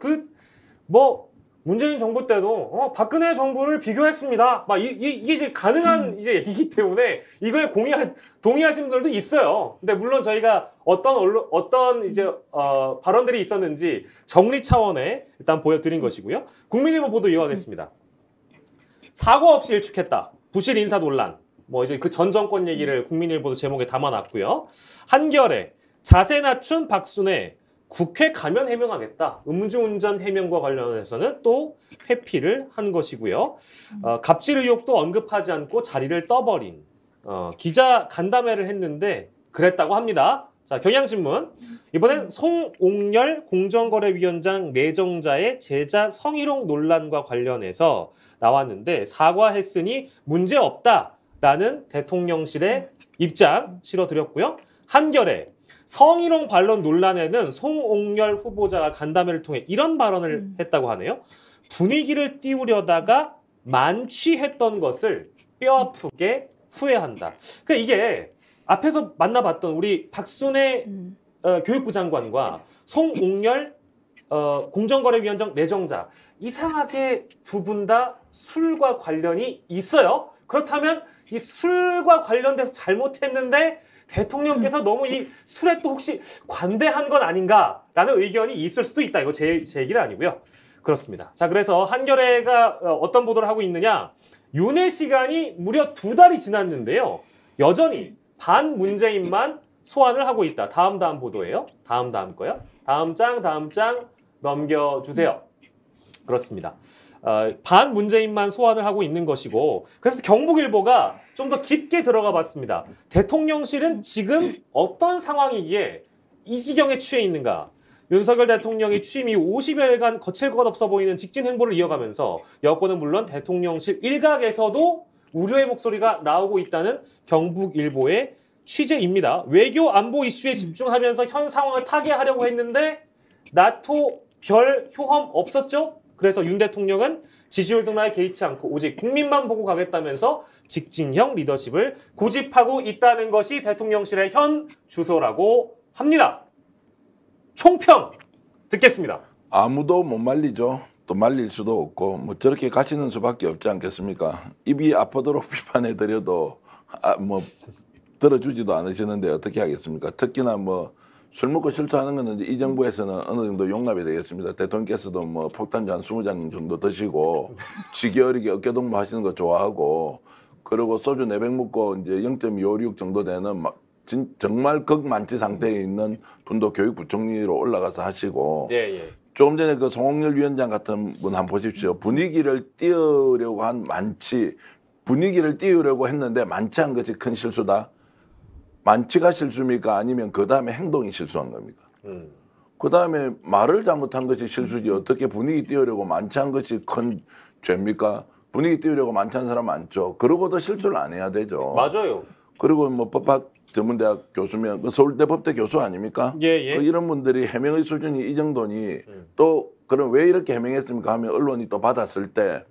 문재인 정부 때도 박근혜 정부를 비교했습니다. 막 이게 이제 가능한 이제 얘기이기 때문에 이거에 동의하시는 분들도 있어요. 근데 물론 저희가 어떤 이제 발언들이 있었는지 정리 차원에 일단 보여드린 것이고요. 국민일보 보도 이어가겠습니다. 사과 없이 일축했다. 부실 인사 논란. 뭐 이제 그 전 정권 얘기를 국민일보도 제목에 담아놨고요. 한겨레 자세 낮춘 박순애 국회 가면 해명하겠다. 음주운전 해명과 관련해서는 또 회피를 한 것이고요. 갑질 의혹도 언급하지 않고 자리를 떠버린 기자 간담회를 했는데 그랬다고 합니다. 자, 경향신문. 이번엔 송옥열 공정거래위원장 내정자의 제자 성희롱 논란과 관련해서 나왔는데 사과했으니 문제없다라는 대통령실의 입장 실어드렸고요. 한겨레 성희롱 반론 논란에는 송옥열 후보자가 간담회를 통해 이런 발언을 했다고 하네요. 분위기를 띄우려다가 만취했던 것을 뼈아프게 후회한다. 그러니까 이게 앞에서 만나봤던 우리 박순애 교육부 장관과 송옥열 공정거래위원장 내정자 이상하게 두 분 다 술과 관련이 있어요. 그렇다면 이 술과 관련돼서 잘못했는데 대통령께서 너무 이 술에 또 혹시 관대한 건 아닌가라는 의견이 있을 수도 있다. 이거 제 얘기는 아니고요. 그렇습니다. 자, 그래서 한겨레가 어떤 보도를 하고 있느냐. 윤회 시간이 무려 2달이 지났는데요. 여전히 반문재인만 소환을 하고 있다. 다음 보도예요. 다음 거요. 다음 장 넘겨주세요. 그렇습니다. 반문재인만 소환을 하고 있는 것이고 그래서 경북일보가 좀 더 깊게 들어가 봤습니다. 대통령실은 지금 어떤 상황이기에 이 지경에 취해 있는가. 윤석열 대통령이 취임 이후 50여일간 거칠 것 없어 보이는 직진 행보를 이어가면서 여권은 물론 대통령실 일각에서도 우려의 목소리가 나오고 있다는 경북일보의 취재입니다. 외교 안보 이슈에 집중하면서 현 상황을 타개하려고 했는데 나토 별 효험 없었죠? 그래서 윤 대통령은 지지율 등락에 개의치 않고 오직 국민만 보고 가겠다면서 직진형 리더십을 고집하고 있다는 것이 대통령실의 현 주소라고 합니다. 총평 듣겠습니다. 아무도 못 말리죠. 또 말릴 수도 없고 뭐 저렇게 가시는 수밖에 없지 않겠습니까? 입이 아프도록 비판해드려도 뭐 들어주지도 않으시는데 어떻게 하겠습니까? 특히나 뭐 술 먹고 실수하는 거는 이 정부에서는 어느 정도 용납이 되겠습니다. 대통령께서도 뭐 폭탄주 한 20잔 정도 드시고 지기 어리게 어깨동무 하시는 거 좋아하고 그리고 소주 4병 먹고 이제 0.256 정도 되는 정말 극만취 상태에 있는 분도 교육부총리로 올라가서 하시고 조금 전에 그 송옥열 위원장 같은 분 한번 보십시오. 분위기를 띄우려고 한 분위기를 띄우려고 했는데 만취한 것이 큰 실수다. 만취가 실수입니까? 아니면 그 다음에 행동이 실수한 겁니까? 그 다음에 말을 잘못한 것이 실수지 어떻게 분위기 띄우려고 만취한 것이 큰 죄입니까? 분위기 띄우려고 만취한 사람 많죠. 그러고도 실수를 안 해야 되죠. 맞아요. 그리고 뭐 법학 전문대학 교수면 그 서울대 법대 교수 아닙니까? 그 이런 분들이 해명의 수준이 이 정도니 또 그럼 왜 이렇게 해명했습니까 하면 언론이 또 받았을 때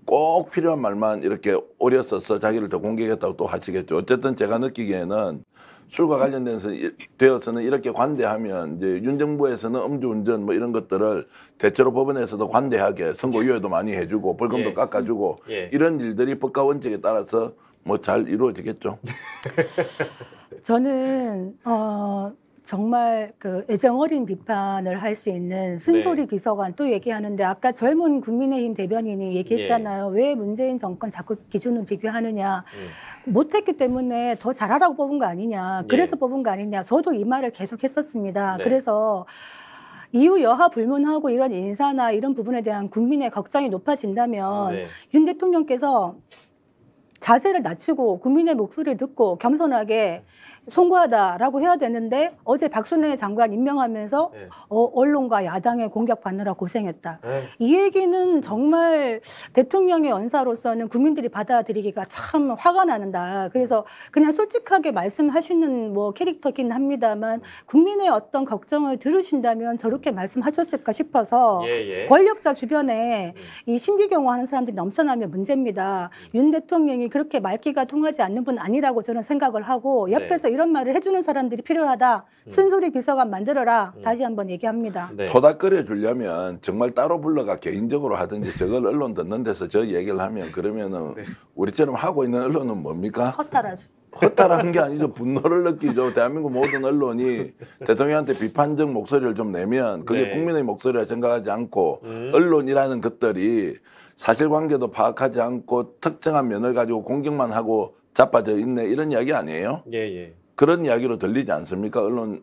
꼭 필요한 말만 이렇게 오렸어서 자기를 더 공격했다고 또 하시겠죠. 어쨌든 제가 느끼기에는 술과 관련돼서는 이렇게 관대하면 이제 윤 정부에서는 음주운전 뭐 이런 것들을 대체로 법원에서도 관대하게 선고유예도 많이 해주고 벌금도 깎아주고 이런 일들이 법과 원칙에 따라서 뭐 잘 이루어지겠죠. 저는 정말 그 애정 어린 비판을 할 수 있는 쓴소리 비서관 또 얘기하는데 아까 젊은 국민의힘 대변인이 얘기했잖아요. 왜 문재인 정권 자꾸 기준을 비교하느냐. 못했기 때문에 더 잘하라고 뽑은 거 아니냐. 그래서 뽑은 거 아니냐. 저도 이 말을 계속 했었습니다. 그래서 이후 여하 불문하고 이런 인사나 이런 부분에 대한 국민의 걱정이 높아진다면 윤 대통령께서 자세를 낮추고 국민의 목소리를 듣고 겸손하게 송구하다라고 해야 되는데 어제 박순애 장관 임명하면서 언론과 야당의 공격받느라 고생했다. 이 얘기는 정말 대통령의 언사로서는 국민들이 받아들이기가 참 화가 나는다. 그래서 그냥 솔직하게 말씀하시는 뭐 캐릭터긴 합니다만 국민의 어떤 걱정을 들으신다면 저렇게 말씀하셨을까 싶어서 권력자 주변에 이 신비경호 하는 사람들이 넘쳐나면 문제입니다. 윤 대통령이 그렇게 말귀가 통하지 않는 분 아니라고 저는 생각을 하고 옆에서 이런 말을 해주는 사람들이 필요하다. 쓴소리 비서관 만들어라. 다시 한번 얘기합니다. 토닥거려 주려면 정말 따로 불러가 개인적으로 하든지 저걸 언론 듣는 데서 저 얘기를 하면 그러면은 우리처럼 하고 있는 언론은 뭡니까? 허탈하죠. 허탈한 게 아니죠. 분노를 느끼죠. 대한민국 모든 언론이 대통령한테 비판적 목소리를 좀 내면 그게 국민의 목소리라 생각하지 않고 언론이라는 것들이 사실관계도 파악하지 않고 특정한 면을 가지고 공격만 하고 자빠져 있네 이런 이야기 아니에요? 예. 그런 이야기로 들리지 않습니까? 언론인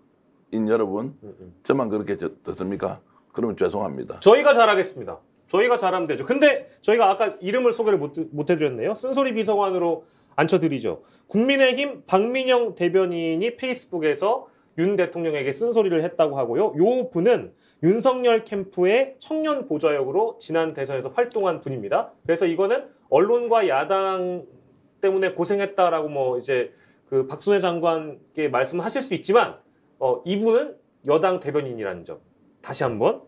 여러분? 저만 그렇게 듣습니까? 그러면 죄송합니다. 저희가 잘하겠습니다. 저희가 잘하면 되죠. 근데 저희가 아까 이름을 소개를 못 해드렸네요. 쓴소리 비서관으로 앉혀드리죠. 국민의힘 박민영 대변인이 페이스북에서 윤 대통령에게 쓴소리를 했다고 하고요. 요 분은 윤석열 캠프의 청년 보좌역으로 지난 대선에서 활동한 분입니다. 그래서 이거는 언론과 야당 때문에 고생했다라고 뭐 이제 그 박순애 장관께 말씀하실 수 있지만 이분은 여당 대변인이라는 점 다시 한번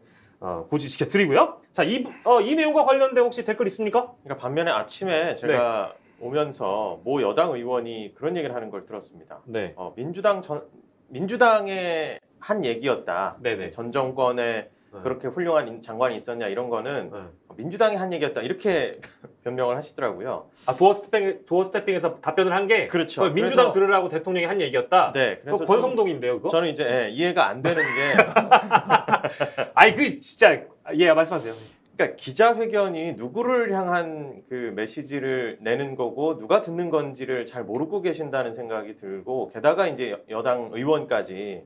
고지시켜 드리고요. 자, 이 내용과 관련된 혹시 댓글 있습니까? 그러니까 반면에 아침에 제가 오면서 모 여당 의원이 그런 얘기를 하는 걸 들었습니다. 네. 민주당의 한 얘기였다. 네네. 전 정권에 그렇게 훌륭한 장관이 있었냐 이런 거는 민주당이 한 얘기였다 이렇게 변명을 하시더라고요. 도어 스태핑에서 답변을 한 게 그렇죠. 민주당 들으라고 대통령이 한 얘기였다. 네, 그래서 권성동인데요, 그거? 저는 이제 이해가 안 되는 게 아니 그 진짜 말씀하세요. 그러니까 기자회견이 누구를 향한 그 메시지를 내는 거고 누가 듣는 건지를 잘 모르고 계신다는 생각이 들고 게다가 이제 여당 의원까지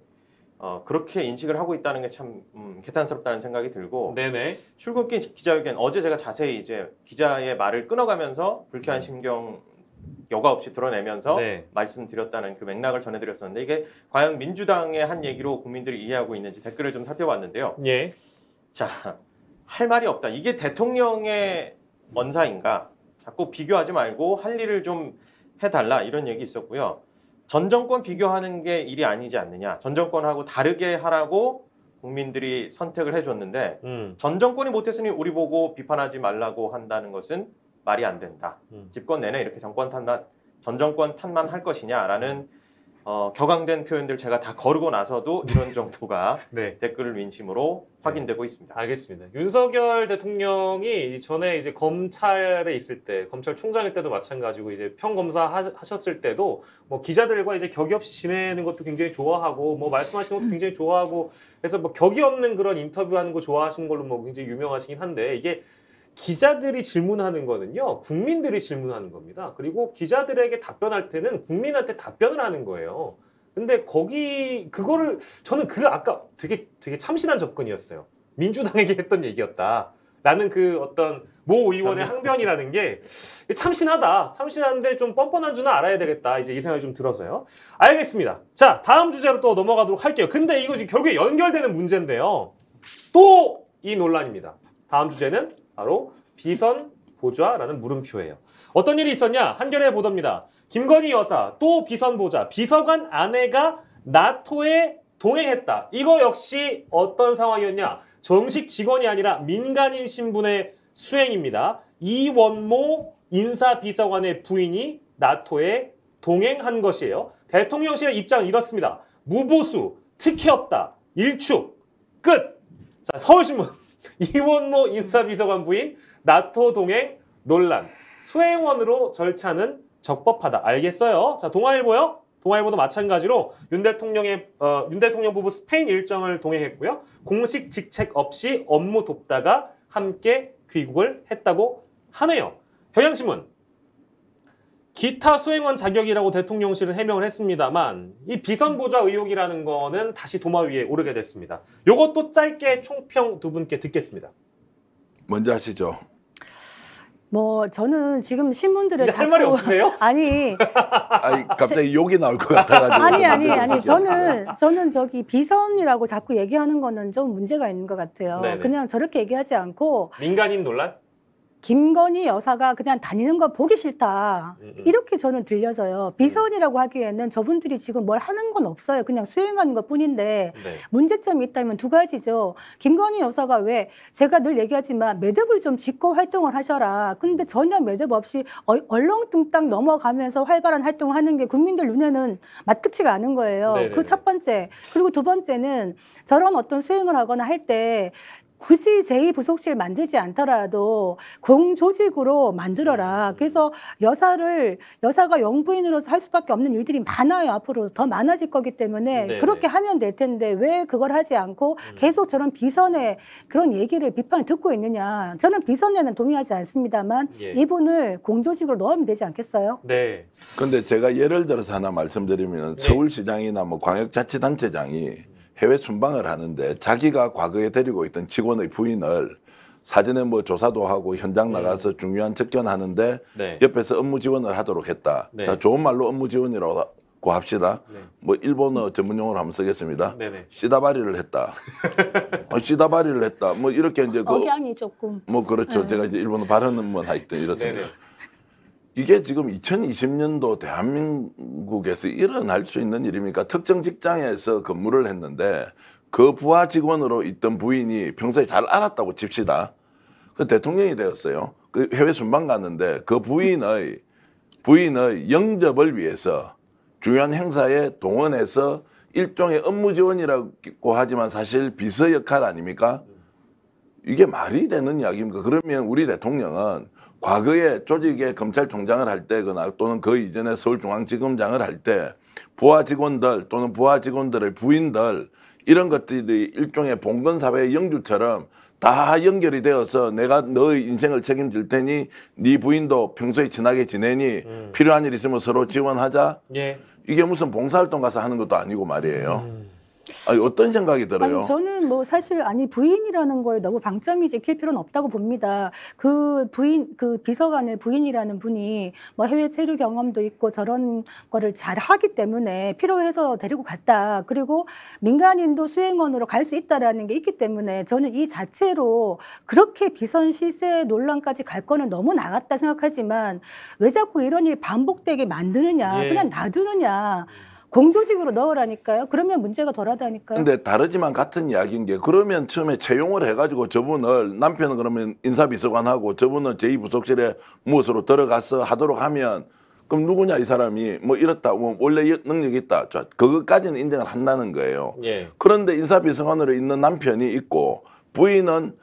그렇게 인식을 하고 있다는 게 참 개탄스럽다는 생각이 들고 네네. 출근길 기자회견 어제 제가 자세히 이제 기자의 말을 끊어가면서 불쾌한 심경 여과 없이 드러내면서 말씀드렸다는 그 맥락을 전해드렸었는데 이게 과연 민주당의 한 얘기로 국민들이 이해하고 있는지 댓글을 좀 살펴봤는데요. 예. 자, 할 말이 없다. 이게 대통령의 언사인가? 자꾸 비교하지 말고 할 일을 좀 해달라 이런 얘기 있었고요. 전 정권 비교하는 게 일이 아니지 않느냐. 전 정권하고 다르게 하라고 국민들이 선택을 해줬는데 전 정권이 못했으니 우리 보고 비판하지 말라고 한다는 것은 말이 안 된다. 집권 내내 이렇게 전 정권 탓만 할 것이냐라는 격앙된 표현들 제가 다 거르고 나서도 이런 정도가 댓글 민심으로 확인되고 있습니다. 알겠습니다. 윤석열 대통령이 전에 이제 검찰에 있을 때, 검찰총장일 때도 마찬가지고 이제 평검사 하셨을 때도 뭐 기자들과 이제 격이 없이 지내는 것도 굉장히 좋아하고 뭐 말씀하시는 것도 굉장히 좋아하고 그래서 뭐 격이 없는 그런 인터뷰하는 거 좋아하시는 걸로 뭐 굉장히 유명하시긴 한데 이게 기자들이 질문하는 거는요, 국민들이 질문하는 겁니다. 그리고 기자들에게 답변할 때는 국민한테 답변을 하는 거예요. 근데 그거를 저는 아까 되게 참신한 접근이었어요. 민주당에게 했던 얘기였다. 라는 그 어떤 모 의원의 항변이라는 게 참신하다. 참신한데 좀 뻔뻔한 줄은 알아야 되겠다. 이제 이 생각이 좀 들어서요. 알겠습니다. 자, 다음 주제로 또 넘어가도록 할게요. 근데 이거 지금 결국에 연결되는 문제인데요. 또 이 논란입니다. 다음 주제는 바로 비선 보좌라는 물음표예요. 어떤 일이 있었냐? 한겨레 보도입니다. 김건희 여사 또 비선 보좌, 비서관 아내가 나토에 동행했다. 이거 역시 어떤 상황이었냐? 정식 직원이 아니라 민간인 신분의 수행입니다. 이원모 인사비서관의 부인이 나토에 동행한 것이에요. 대통령실의 입장은 이렇습니다. 무보수, 특혜 없다, 일축, 끝! 자, 서울신문. 이원모 인사비서관 부인 나토 동행 논란. 수행원으로 절차는 적법하다. 알겠어요? 자, 동아일보요. 동아일보도 마찬가지로 윤 대통령 부부 스페인 일정을 동행했고요. 공식 직책 없이 업무 돕다가 함께 귀국을 했다고 하네요. 경향신문. 기타 수행원 자격이라고 대통령실은 해명을 했습니다만 이 비선보좌 의혹이라는 거는 다시 도마 위에 오르게 됐습니다. 요것도 짧게 총평 두 분께 듣겠습니다. 먼저 하시죠. 뭐 저는 지금 신문들을 이제 할 말이 없으세요? 아니 갑자기 욕이 나올 것 같아가지고 아니 저는 저기 비선이라고 자꾸 얘기하는 거는 좀 문제가 있는 것 같아요. 네네. 그냥 저렇게 얘기하지 않고 민간인 논란? 김건희 여사가 그냥 다니는 거 보기 싫다. 이렇게 저는 들려져요. 비선이라고 하기에는 저분들이 지금 뭘 하는 건 없어요. 그냥 수행하는 것 뿐인데 문제점이 있다면 두 가지죠. 김건희 여사가 왜 제가 늘 얘기하지만 매듭을 좀 짚고 활동을 하셔라. 근데 전혀 매듭 없이 얼렁뚱땅 넘어가면서 활발한 활동을 하는 게 국민들 눈에는 마뜩지가 않은 거예요. 그 첫 번째. 그리고 두 번째는 저런 어떤 수행을 하거나 할 때 굳이 제2부속실 만들지 않더라도 공조직으로 만들어라. 그래서 여사가 영부인으로서 할 수밖에 없는 일들이 많아요. 앞으로 더 많아질 거기 때문에 네네. 그렇게 하면 될 텐데 왜 그걸 하지 않고 계속 저런 비선의 그런 얘기를 비판을 듣고 있느냐. 저는 비선에는 동의하지 않습니다만 예. 이분을 공조직으로 넣으면 되지 않겠어요? 네. 근데 제가 예를 들어서 하나 말씀드리면 네. 서울시장이나 뭐 광역자치단체장이 해외 순방을 하는데 자기가 과거에 데리고 있던 직원의 부인을 사전에 뭐 조사도 하고 현장 나가서 중요한 접견하는데 네. 옆에서 업무 지원을 하도록 했다. 네. 자, 좋은 말로 업무 지원이라고 합시다. 네. 뭐 일본어 전문용어로 한번 쓰겠습니다. 네네. 씨다바리를 했다. 씨다바리를 했다. 뭐 이렇게 이제 억양이 조금. 뭐 그렇죠. 제가 이제 일본어 발음은 뭐 하여튼 이렇습니다. 네네. 이게 지금 2020년도 대한민국에서 일어날 수 있는 일입니까? 특정 직장에서 근무를 했는데 그 부하 직원으로 있던 부인이 평소에 잘 알았다고 칩시다. 그 대통령이 되었어요. 그 해외 순방 갔는데 그 부인의 영접을 위해서 중요한 행사에 동원해서 일종의 업무 지원이라고 하지만 사실 비서 역할 아닙니까? 이게 말이 되는 이야기입니까? 그러면 우리 대통령은 과거에 조직의 검찰총장을 할 때거나 또는 그 이전에 서울중앙지검장을 할 때 부하 직원들 또는 부하 직원들의 부인들 이런 것들이 일종의 봉건사회의 영주처럼 다 연결이 되어서 내가 너의 인생을 책임질 테니 네 부인도 평소에 친하게 지내니 필요한 일 있으면 서로 지원하자. 예. 이게 무슨 봉사활동 가서 하는 것도 아니고 말이에요. 아니, 어떤 생각이 들어요? 아니, 저는 뭐 사실 부인이라는 거에 너무 방점이 찍힐 필요는 없다고 봅니다. 그 비서관의 부인이라는 분이 뭐 해외 체류 경험도 있고 저런 거를 잘 하기 때문에 필요해서 데리고 갔다. 그리고 민간인도 수행원으로 갈 수 있다라는 게 있기 때문에 저는 이 자체로 그렇게 비선 실세 논란까지 갈 거는 너무 나갔다 생각하지만 왜 자꾸 이런 일이 반복되게 만드느냐. 예. 그냥 놔두느냐. 공조직으로 넣으라니까요. 그러면 문제가 덜하다니까요. 근데 다르지만 같은 이야기인 게 그러면 처음에 채용을 해가지고 저분을 남편은 그러면 인사비서관하고 저분은 제2부속실에 무엇으로 들어가서 하도록 하면 그럼 누구냐 이 사람이 뭐 이렇다 뭐 원래 능력이 있다. 자, 그것까지는 인정을 한다는 거예요. 예. 그런데 인사비서관으로 있는 남편이 있고 부인은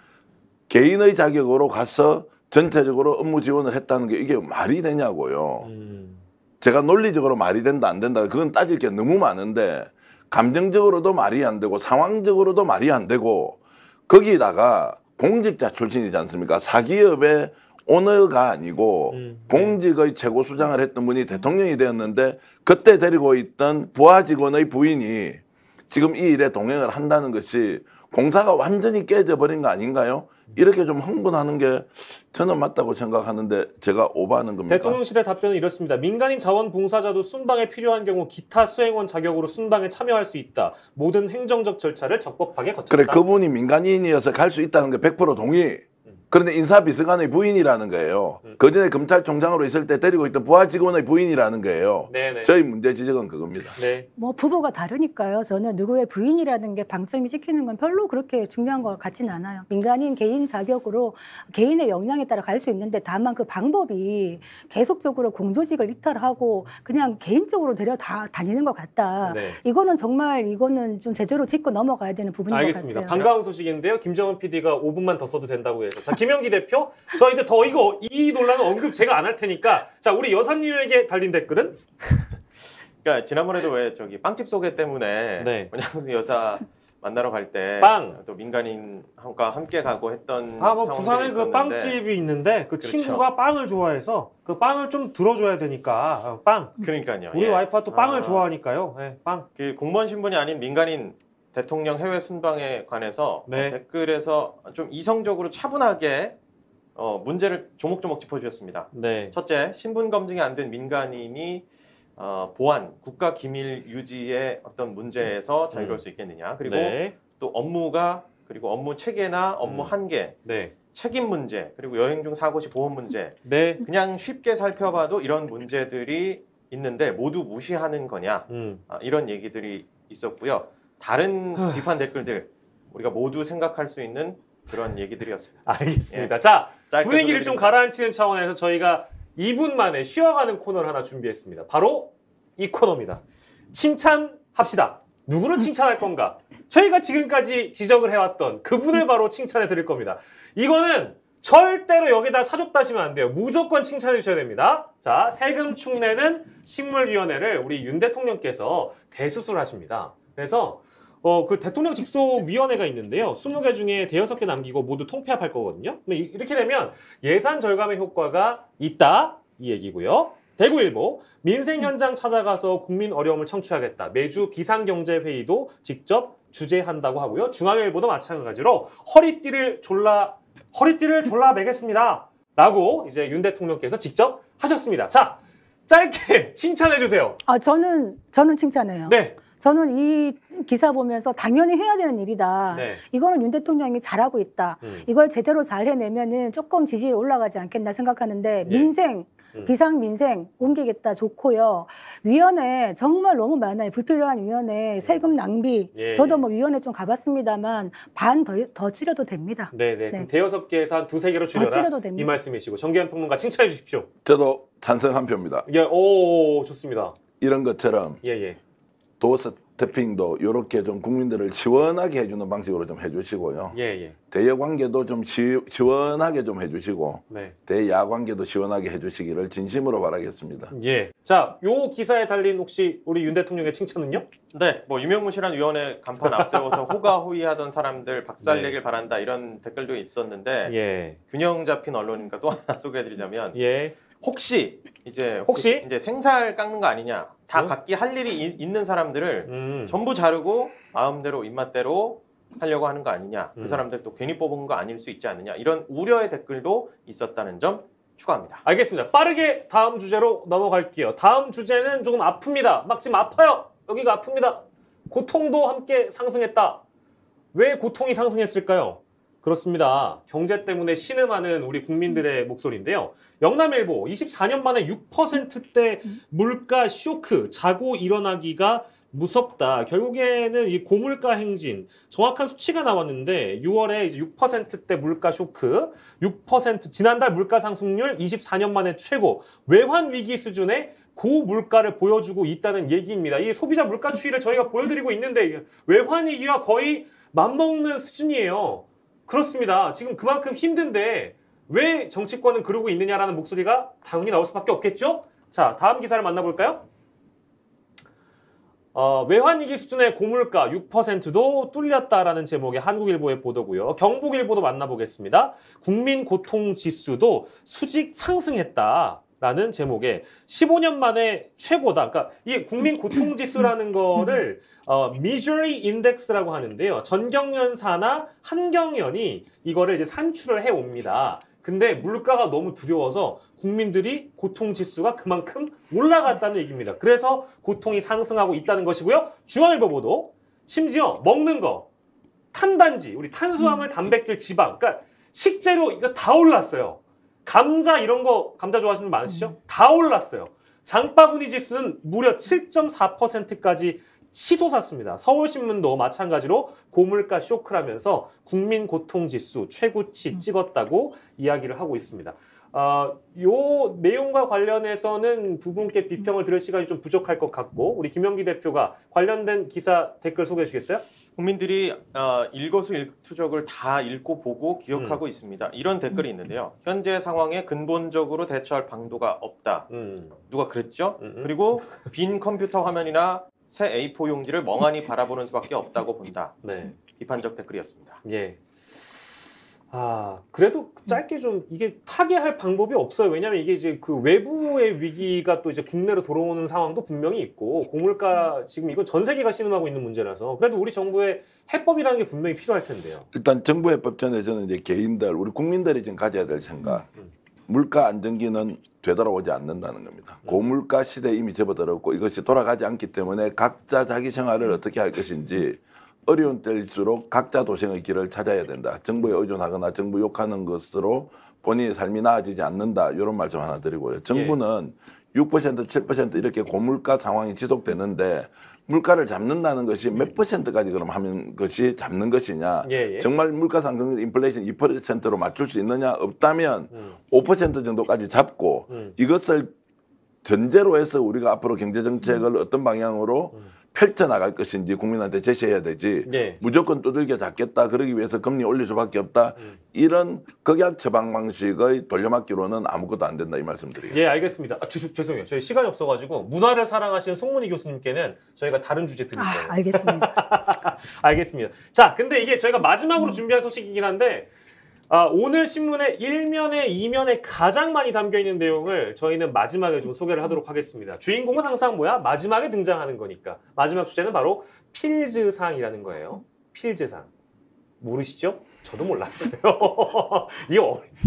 개인의 자격으로 가서 전체적으로 업무 지원을 했다는 게 이게 말이 되냐고요. 제가 논리적으로 말이 된다 안 된다 그건 따질 게 너무 많은데 감정적으로도 말이 안 되고 상황적으로도 말이 안 되고 거기다가 공직자 출신이지 않습니까? 사기업의 오너가 아니고 공직의 최고 수장을 했던 분이 대통령이 되었는데 그때 데리고 있던 부하 직원의 부인이 지금 이 일에 동행을 한다는 것이 공사가 완전히 깨져버린 거 아닌가요? 이렇게 좀 흥분하는 게 저는 맞다고 생각하는데 제가 오버하는 겁니까? 대통령실의 답변은 이렇습니다. 민간인 자원봉사자도 순방에 필요한 경우 기타 수행원 자격으로 순방에 참여할 수 있다. 모든 행정적 절차를 적법하게 거쳤다. 그래 그분이 민간인이어서 갈 수 있다는 게 100% 동의. 그런데 인사비서관의 부인이라는 거예요. 그전에 검찰총장으로 있을 때 데리고 있던 부하 직원의 부인이라는 거예요. 네네. 저희 문제 지적은 그겁니다. 네. 뭐 부부가 다르니까요. 저는 누구의 부인이라는 게 방점이 찍히는 건 별로 그렇게 중요한 것 같지는 않아요. 민간인 개인 자격으로 개인의 역량에 따라 갈 수 있는데 다만 그 방법이 계속적으로 공조직을 이탈하고 그냥 개인적으로 다니는 것 같다. 네. 이거는 좀 제대로 짚고 넘어가야 되는 부분인 알겠습니다. 것 같아요. 반가운 소식인데요. 김정은 PD가 5분만 더 써도 된다고 해서. 자, 김영기 대표, 저 이제 더 이 논란은 언급 제가 안 할 테니까. 자, 우리 여사님에게 달린 댓글은? 그러니까 지난번에도 왜 저기 빵집 소개 때문에 네. 권양수 여사 만나러 갈 때 빵. 또 민간인과 함께 가고 했던 뭐 상황들이 부산에 그 있었는데 빵집이 있는데 그 그렇죠. 친구가 빵을 좋아해서 그 빵을 좀 들어줘야 되니까 빵. 그러니까요. 우리 예. 와이프가 또 빵을 좋아하니까요. 네, 빵. 그 공무원 신분이 아닌 민간인 대통령 해외 순방에 관해서 네. 댓글에서 좀 이성적으로 차분하게 문제를 조목조목 짚어주셨습니다. 네. 첫째, 신분 검증이 안 된 민간인이 보안, 국가 기밀 유지의 어떤 문제에서 자유로울 수 있겠느냐. 그리고 네. 또 그리고 업무 체계나 업무 한계, 네. 책임 문제, 그리고 여행 중 사고 시 보험 문제. 네. 그냥 쉽게 살펴봐도 이런 문제들이 있는데 모두 무시하는 거냐. 이런 얘기들이 있었고요. 다른 비판 댓글들 우리가 모두 생각할 수 있는 그런 얘기들이었습니다. 알겠습니다. 예. 자, 짧게 분위기를 좀 소개드립니다. 가라앉히는 차원에서 저희가 2분 만에 쉬어가는 코너를 하나 준비했습니다. 바로 이 코너입니다. 칭찬합시다. 누구를 칭찬할 건가? 저희가 지금까지 지적을 해왔던 그분을 바로 칭찬해 드릴 겁니다. 이거는 절대로 여기다 사줬다 하시면 안 돼요. 무조건 칭찬해 주셔야 됩니다. 자, 세금 축내는 식물위원회를 우리 윤 대통령께서 대수술하십니다. 그래서 그 대통령 직속위원회가 있는데요. 20개 중에 6개 남기고 모두 통폐합할 거거든요. 이렇게 되면 예산 절감의 효과가 있다 이 얘기고요. 대구일보, 민생 현장 찾아가서 국민 어려움을 청취하겠다. 매주 비상경제회의도 직접 주재한다고 하고요. 중앙일보도 마찬가지로 허리띠를 졸라 매겠습니다. 라고 이제 윤 대통령께서 직접 하셨습니다. 자, 짧게 칭찬해 주세요. 저는 칭찬해요. 네. 저는 이 기사 보면서 당연히 해야 되는 일이다. 네. 이거는 윤 대통령이 잘하고 있다. 이걸 제대로 잘 해내면은 조금 지지율 올라가지 않겠나 생각하는데 민생, 비상민생 옮기겠다 좋고요. 위원회 정말 너무 많아요. 불필요한 위원회, 세금 낭비. 저도 뭐 위원회 좀 가봤습니다만 반 더 줄여도 됩니다. 네네. 그럼 대여섯 개에서 한 두세 개로 줄여라. 줄여도 됩니다. 이 말씀이시고 정기현 평론가 칭찬해 주십시오. 저도 찬성 한 표입니다. 예, 오 좋습니다. 이런 것처럼 예. 도어스태핑도 이렇게 좀 국민들을 시원하게 해주는 방식으로 좀 해주시고요. 예. 대여 관계도 좀 시원하게 좀 해주시고 네. 대야 관계도 시원하게 해주시기를 진심으로 바라겠습니다. 예. 자, 요 기사에 달린 혹시 우리 윤 대통령의 칭찬은요? 네, 뭐 유명무실한 위원회 간판 앞세워서 호가호위하던 사람들 박살내길 바란다 이런 댓글도 있었는데 균형 잡힌 언론이니까 또 하나 소개해드리자면 혹시 이제 생살 깎는 거 아니냐? 다 각기 할 일이 있는 사람들을 전부 자르고 마음대로 입맛대로 하려고 하는 거 아니냐? 그 사람들 또 괜히 뽑은 거 아닐 수 있지 않느냐? 이런 우려의 댓글도 있었다는 점 추가합니다. 알겠습니다. 빠르게 다음 주제로 넘어갈게요. 다음 주제는 조금 아픕니다. 막 지금 아파요. 여기가 아픕니다. 고통도 함께 상승했다. 왜 고통이 상승했을까요? 그렇습니다. 경제 때문에 신음하는 우리 국민들의 목소리인데요. 영남일보 24년 만에 6%대 물가 쇼크, 자고 일어나기가 무섭다. 결국에는 이 고물가 행진, 정확한 수치가 나왔는데 6월에 이제 6%대 물가 쇼크, 6% 지난달 물가 상승률 24년 만에 최고, 외환 위기 수준의 고물가를 보여주고 있다는 얘기입니다. 이 소비자 물가 추이를 저희가 보여드리고 있는데 외환 위기와 거의 맞먹는 수준이에요. 그렇습니다. 지금 그만큼 힘든데 왜 정치권은 그러고 있느냐라는 목소리가 당연히 나올 수밖에 없겠죠? 자, 다음 기사를 만나볼까요? 외환위기 수준의 고물가 6%도 뚫렸다라는 제목의 한국일보의 보도고요. 경북일보도 만나보겠습니다. 국민고통지수도 수직 상승했다. 라는 제목의 15년 만에 최고다. 그러니까 이 국민고통지수라는 거를 미저리 인덱스라고 하는데요. 전경련사나 한경련이 이거를 이제 산출을 해옵니다. 근데 물가가 너무 두려워서 국민들이 고통지수가 그만큼 올라갔다는 얘기입니다. 그래서 고통이 상승하고 있다는 것이고요. 중앙일보 보도, 심지어 먹는 거, 탄단지, 우리 탄수화물, 단백질, 지방, 그러니까 식재료 이거 다 올랐어요. 감자 이런 거, 감자 좋아하시는 분 많으시죠? 다 올랐어요. 장바구니 지수는 무려 7.4%까지 치솟았습니다. 서울신문도 마찬가지로 고물가 쇼크라면서 국민고통지수 최고치 찍었다고 이야기를 하고 있습니다. 요 내용과 관련해서는 두 분께 비평을 들을 시간이 좀 부족할 것 같고 우리 김영기 대표가 관련된 기사 댓글 소개해 주시겠어요? 국민들이 일거수일투족을 다 읽고 보고 기억하고 있습니다. 이런 댓글이 있는데요. 현재 상황에 근본적으로 대처할 방도가 없다. 누가 그랬죠? 그리고 빈 컴퓨터 화면이나 새 A4 용지를 멍하니 바라보는 수밖에 없다고 본다. 네. 비판적 댓글이었습니다. 예. 그래도 짧게 좀 이게 타개할 방법이 없어요. 왜냐하면 이게 이제 그 외부의 위기가 또 이제 국내로 들어오는 상황도 분명히 있고 고물가 지금 이건 전 세계가 신음하고 있는 문제라서 그래도 우리 정부의 해법이라는 게 분명히 필요할 텐데요. 일단 정부 해법 전에 저는 이제 개인들, 우리 국민들이 지금 가져야 될 생각. 물가 안정기는 되돌아오지 않는다는 겁니다. 고물가 시대에 이미 접어들었고 이것이 돌아가지 않기 때문에 각자 자기 생활을 어떻게 할 것인지 어려운 때일수록 각자 도생의 길을 찾아야 된다. 정부에 의존하거나 정부 욕하는 것으로 본인의 삶이 나아지지 않는다. 이런 말씀 하나 드리고요. 정부는 6%, 7% 이렇게 고물가 상황이 지속되는데 물가를 잡는다는 것이 몇 %까지 그럼 하면 것이 잡는 것이냐. 정말 물가 상승률 인플레이션 2%로 맞출 수 있느냐. 없다면 5% 정도까지 잡고 이것을 전제로 해서 우리가 앞으로 경제정책을 어떤 방향으로 펼쳐나갈 것인지 국민한테 제시해야 되지 예. 무조건 두들겨 잡겠다 그러기 위해서 금리 올릴 수밖에 없다 이런 극약 처방 방식의 돌려막기로는 아무것도 안 된다 이 말씀드리겠습니다. 예, 알겠습니다. 죄송해요. 저희 시간이 없어가지고 문화를 사랑하시는 송문희 교수님께는 저희가 다른 주제 드릴 거예요. 알겠습니다. 알겠습니다. 자, 근데 이게 저희가 마지막으로 준비한 소식이긴 한데 오늘 신문의 1면에 2면에 가장 많이 담겨있는 내용을 저희는 마지막에 좀 소개를 하도록 하겠습니다. 주인공은 항상 뭐야? 마지막에 등장하는 거니까. 마지막 주제는 바로 필즈상이라는 거예요. 필즈상. 모르시죠? 저도 몰랐어요.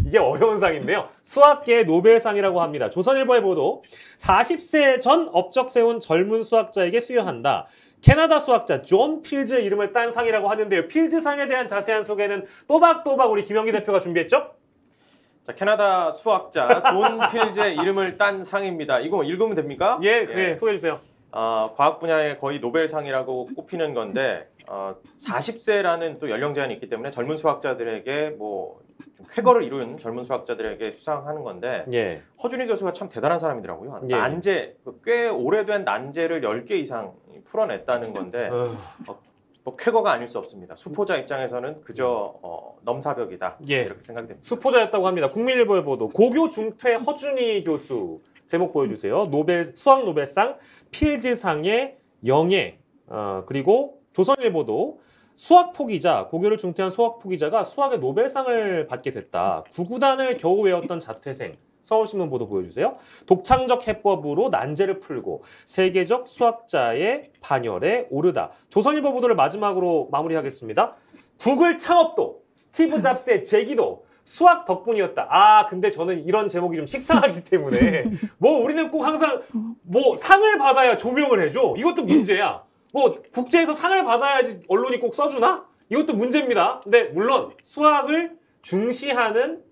이게 어려운 상인데요. 수학계의 노벨상이라고 합니다. 조선일보의 보도. 40세 전 업적 세운 젊은 수학자에게 수여한다. 캐나다 수학자 존 필즈의 이름을 딴 상이라고 하는데요. 필즈상에 대한 자세한 소개는 또박또박 우리 김영기 대표가 준비했죠? 자, 캐나다 수학자 존 필즈의 이름을 딴 상입니다. 이거 읽으면 됩니까? 예, 예. 소개해 주세요. 과학 분야의 거의 노벨상이라고 꼽히는 건데 40세라는 또 연령 제한이 있기 때문에 젊은 수학자들에게 뭐 쾌거를 이룬 젊은 수학자들에게 수상하는 건데 예. 허준희 교수가 참 대단한 사람이더라고요. 예. 난제, 꽤 오래된 난제를 10개 이상 풀어냈다는 건데 뭐 쾌거가 아닐 수 없습니다. 수포자 입장에서는 그저 넘사벽이다. 예. 이렇게 생각됩니다. 수포자였다고 합니다. 국민일보의 보도. 고교 중퇴 허준희 교수. 제목 보여주세요. 수학 노벨상 필즈상의 영예. 그리고 조선일보도 수학 포기자, 고교를 중퇴한 수학 포기자가 수학의 노벨상을 받게 됐다. 구구단을 겨우 외웠던 자퇴생. 서울신문 보도 보여주세요. 독창적 해법으로 난제를 풀고 세계적 수학자의 반열에 오르다. 조선일보 보도를 마지막으로 마무리하겠습니다. 구글 창업도 스티브 잡스의 재기도 수학 덕분이었다. 근데 저는 이런 제목이 좀 식상하기 때문에 뭐 우리는 꼭 항상 뭐 상을 받아야 조명을 해줘. 이것도 문제야. 뭐 국제에서 상을 받아야지 언론이 꼭 써주나? 이것도 문제입니다. 근데 물론 수학을 중시하는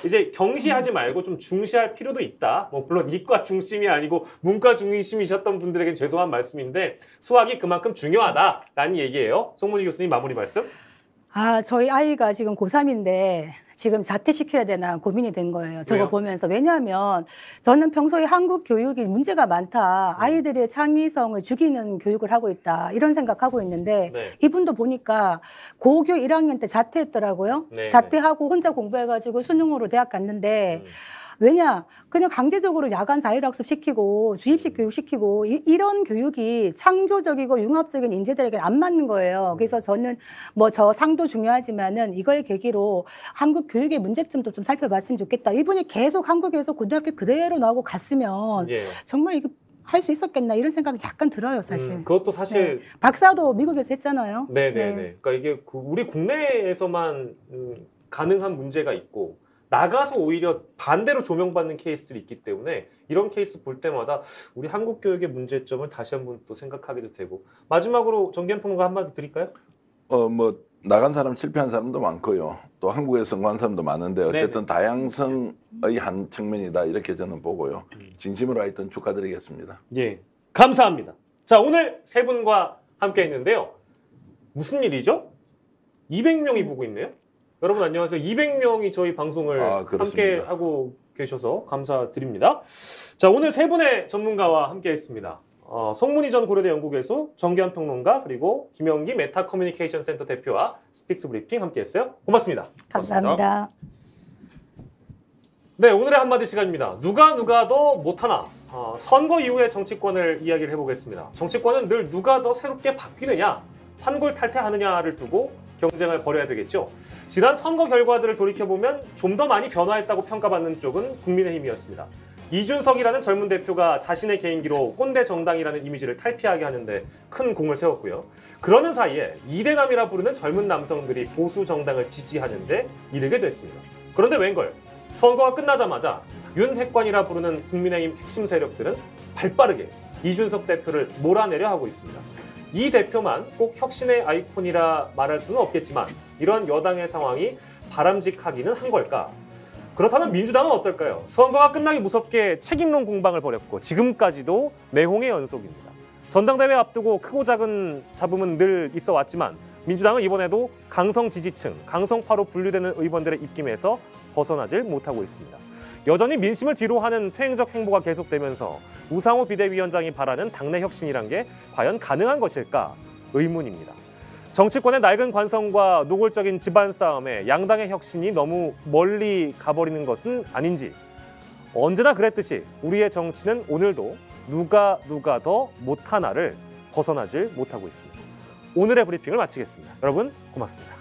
이제 경시하지 말고 좀 중시할 필요도 있다. 뭐 물론 이과 중심이 아니고 문과 중심이셨던 분들에겐 죄송한 말씀인데 수학이 그만큼 중요하다라는 얘기예요. 송문희 교수님 마무리 말씀. 저희 아이가 지금 고3인데 지금 자퇴시켜야 되나 고민이 된 거예요. 저거 왜요? 보면서. 왜냐하면 저는 평소에 한국 교육이 문제가 많다. 아이들의 창의성을 죽이는 교육을 하고 있다. 이런 생각하고 있는데 네. 이분도 보니까 고교 1학년 때 자퇴했더라고요. 네. 자퇴하고 혼자 공부해가지고 수능으로 대학 갔는데 왜냐? 그냥 강제적으로 야간 자율학습 시키고 주입식 교육 시키고 이런 교육이 창조적이고 융합적인 인재들에게 안 맞는 거예요. 그래서 저는 뭐 저 상도 중요하지만은 이걸 계기로 한국 교육의 문제점도 좀 살펴봤으면 좋겠다. 이분이 계속 한국에서 고등학교 그대로 나오고 갔으면 예. 정말 이거 할 수 있었겠나 이런 생각이 약간 들어요, 사실. 그것도 사실 박사도 미국에서 했잖아요. 네네네. 그러니까 이게 우리 국내에서만 가능한 문제가 있고 나가서 오히려 반대로 조명받는 케이스들이 있기 때문에 이런 케이스 볼 때마다 우리 한국 교육의 문제점을 다시 한번 또 생각하게도 되고 마지막으로 정기현 평론가 한마디 드릴까요? 뭐 나간 사람 실패한 사람도 많고요. 또 한국에 성공한 사람도 많은데 어쨌든 다양성의 한 측면이다 이렇게 저는 보고요. 진심으로 하여튼 축하드리겠습니다. 예, 감사합니다. 자, 오늘 세 분과 함께 했는데요. 무슨 일이죠? 200명이 보고 있네요. 여러분 안녕하세요. 200명이 저희 방송을 함께 하고 계셔서 감사드립니다. 자, 오늘 세 분의 전문가와 함께 했습니다. 송문희 전 고려대 연구교수, 정기현 평론가, 그리고 김영기 메타 커뮤니케이션 센터 대표와 스픽스 브리핑 함께 했어요. 고맙습니다. 감사합니다. 네, 오늘의 한마디 시간입니다. 누가 더 못하나? 선거 이후의 정치권을 이야기를 해보겠습니다. 정치권은 늘 누가 더 새롭게 바뀌느냐, 환골 탈퇴하느냐를 두고 경쟁을 벌여야 되겠죠. 지난 선거 결과들을 돌이켜보면 좀 더 많이 변화했다고 평가받는 쪽은 국민의힘이었습니다. 이준석이라는 젊은 대표가 자신의 개인기로 꼰대 정당이라는 이미지를 탈피하게 하는데 큰 공을 세웠고요. 그러는 사이에 이대남이라 부르는 젊은 남성들이 보수 정당을 지지하는데 이르게 됐습니다. 그런데 웬걸? 선거가 끝나자마자 윤핵관이라 부르는 국민의힘 핵심 세력들은 발빠르게 이준석 대표를 몰아내려 하고 있습니다. 이 대표만 꼭 혁신의 아이콘이라 말할 수는 없겠지만 이런 여당의 상황이 바람직하기는 한 걸까? 그렇다면 민주당은 어떨까요? 선거가 끝나기 무섭게 책임론 공방을 벌였고 지금까지도 내홍의 연속입니다. 전당대회 앞두고 크고 작은 잡음은 늘 있어 왔지만 민주당은 이번에도 강성 지지층, 강성파로 분류되는 의원들의 입김에서 벗어나질 못하고 있습니다. 여전히 민심을 뒤로하는 퇴행적 행보가 계속되면서 우상호 비대위원장이 바라는 당내 혁신이란 게 과연 가능한 것일까 의문입니다. 정치권의 낡은 관성과 노골적인 집안 싸움에 양당의 혁신이 너무 멀리 가버리는 것은 아닌지, 언제나 그랬듯이 우리의 정치는 오늘도 누가 더 못하나를 벗어나질 못하고 있습니다. 오늘의 브리핑을 마치겠습니다. 여러분 고맙습니다.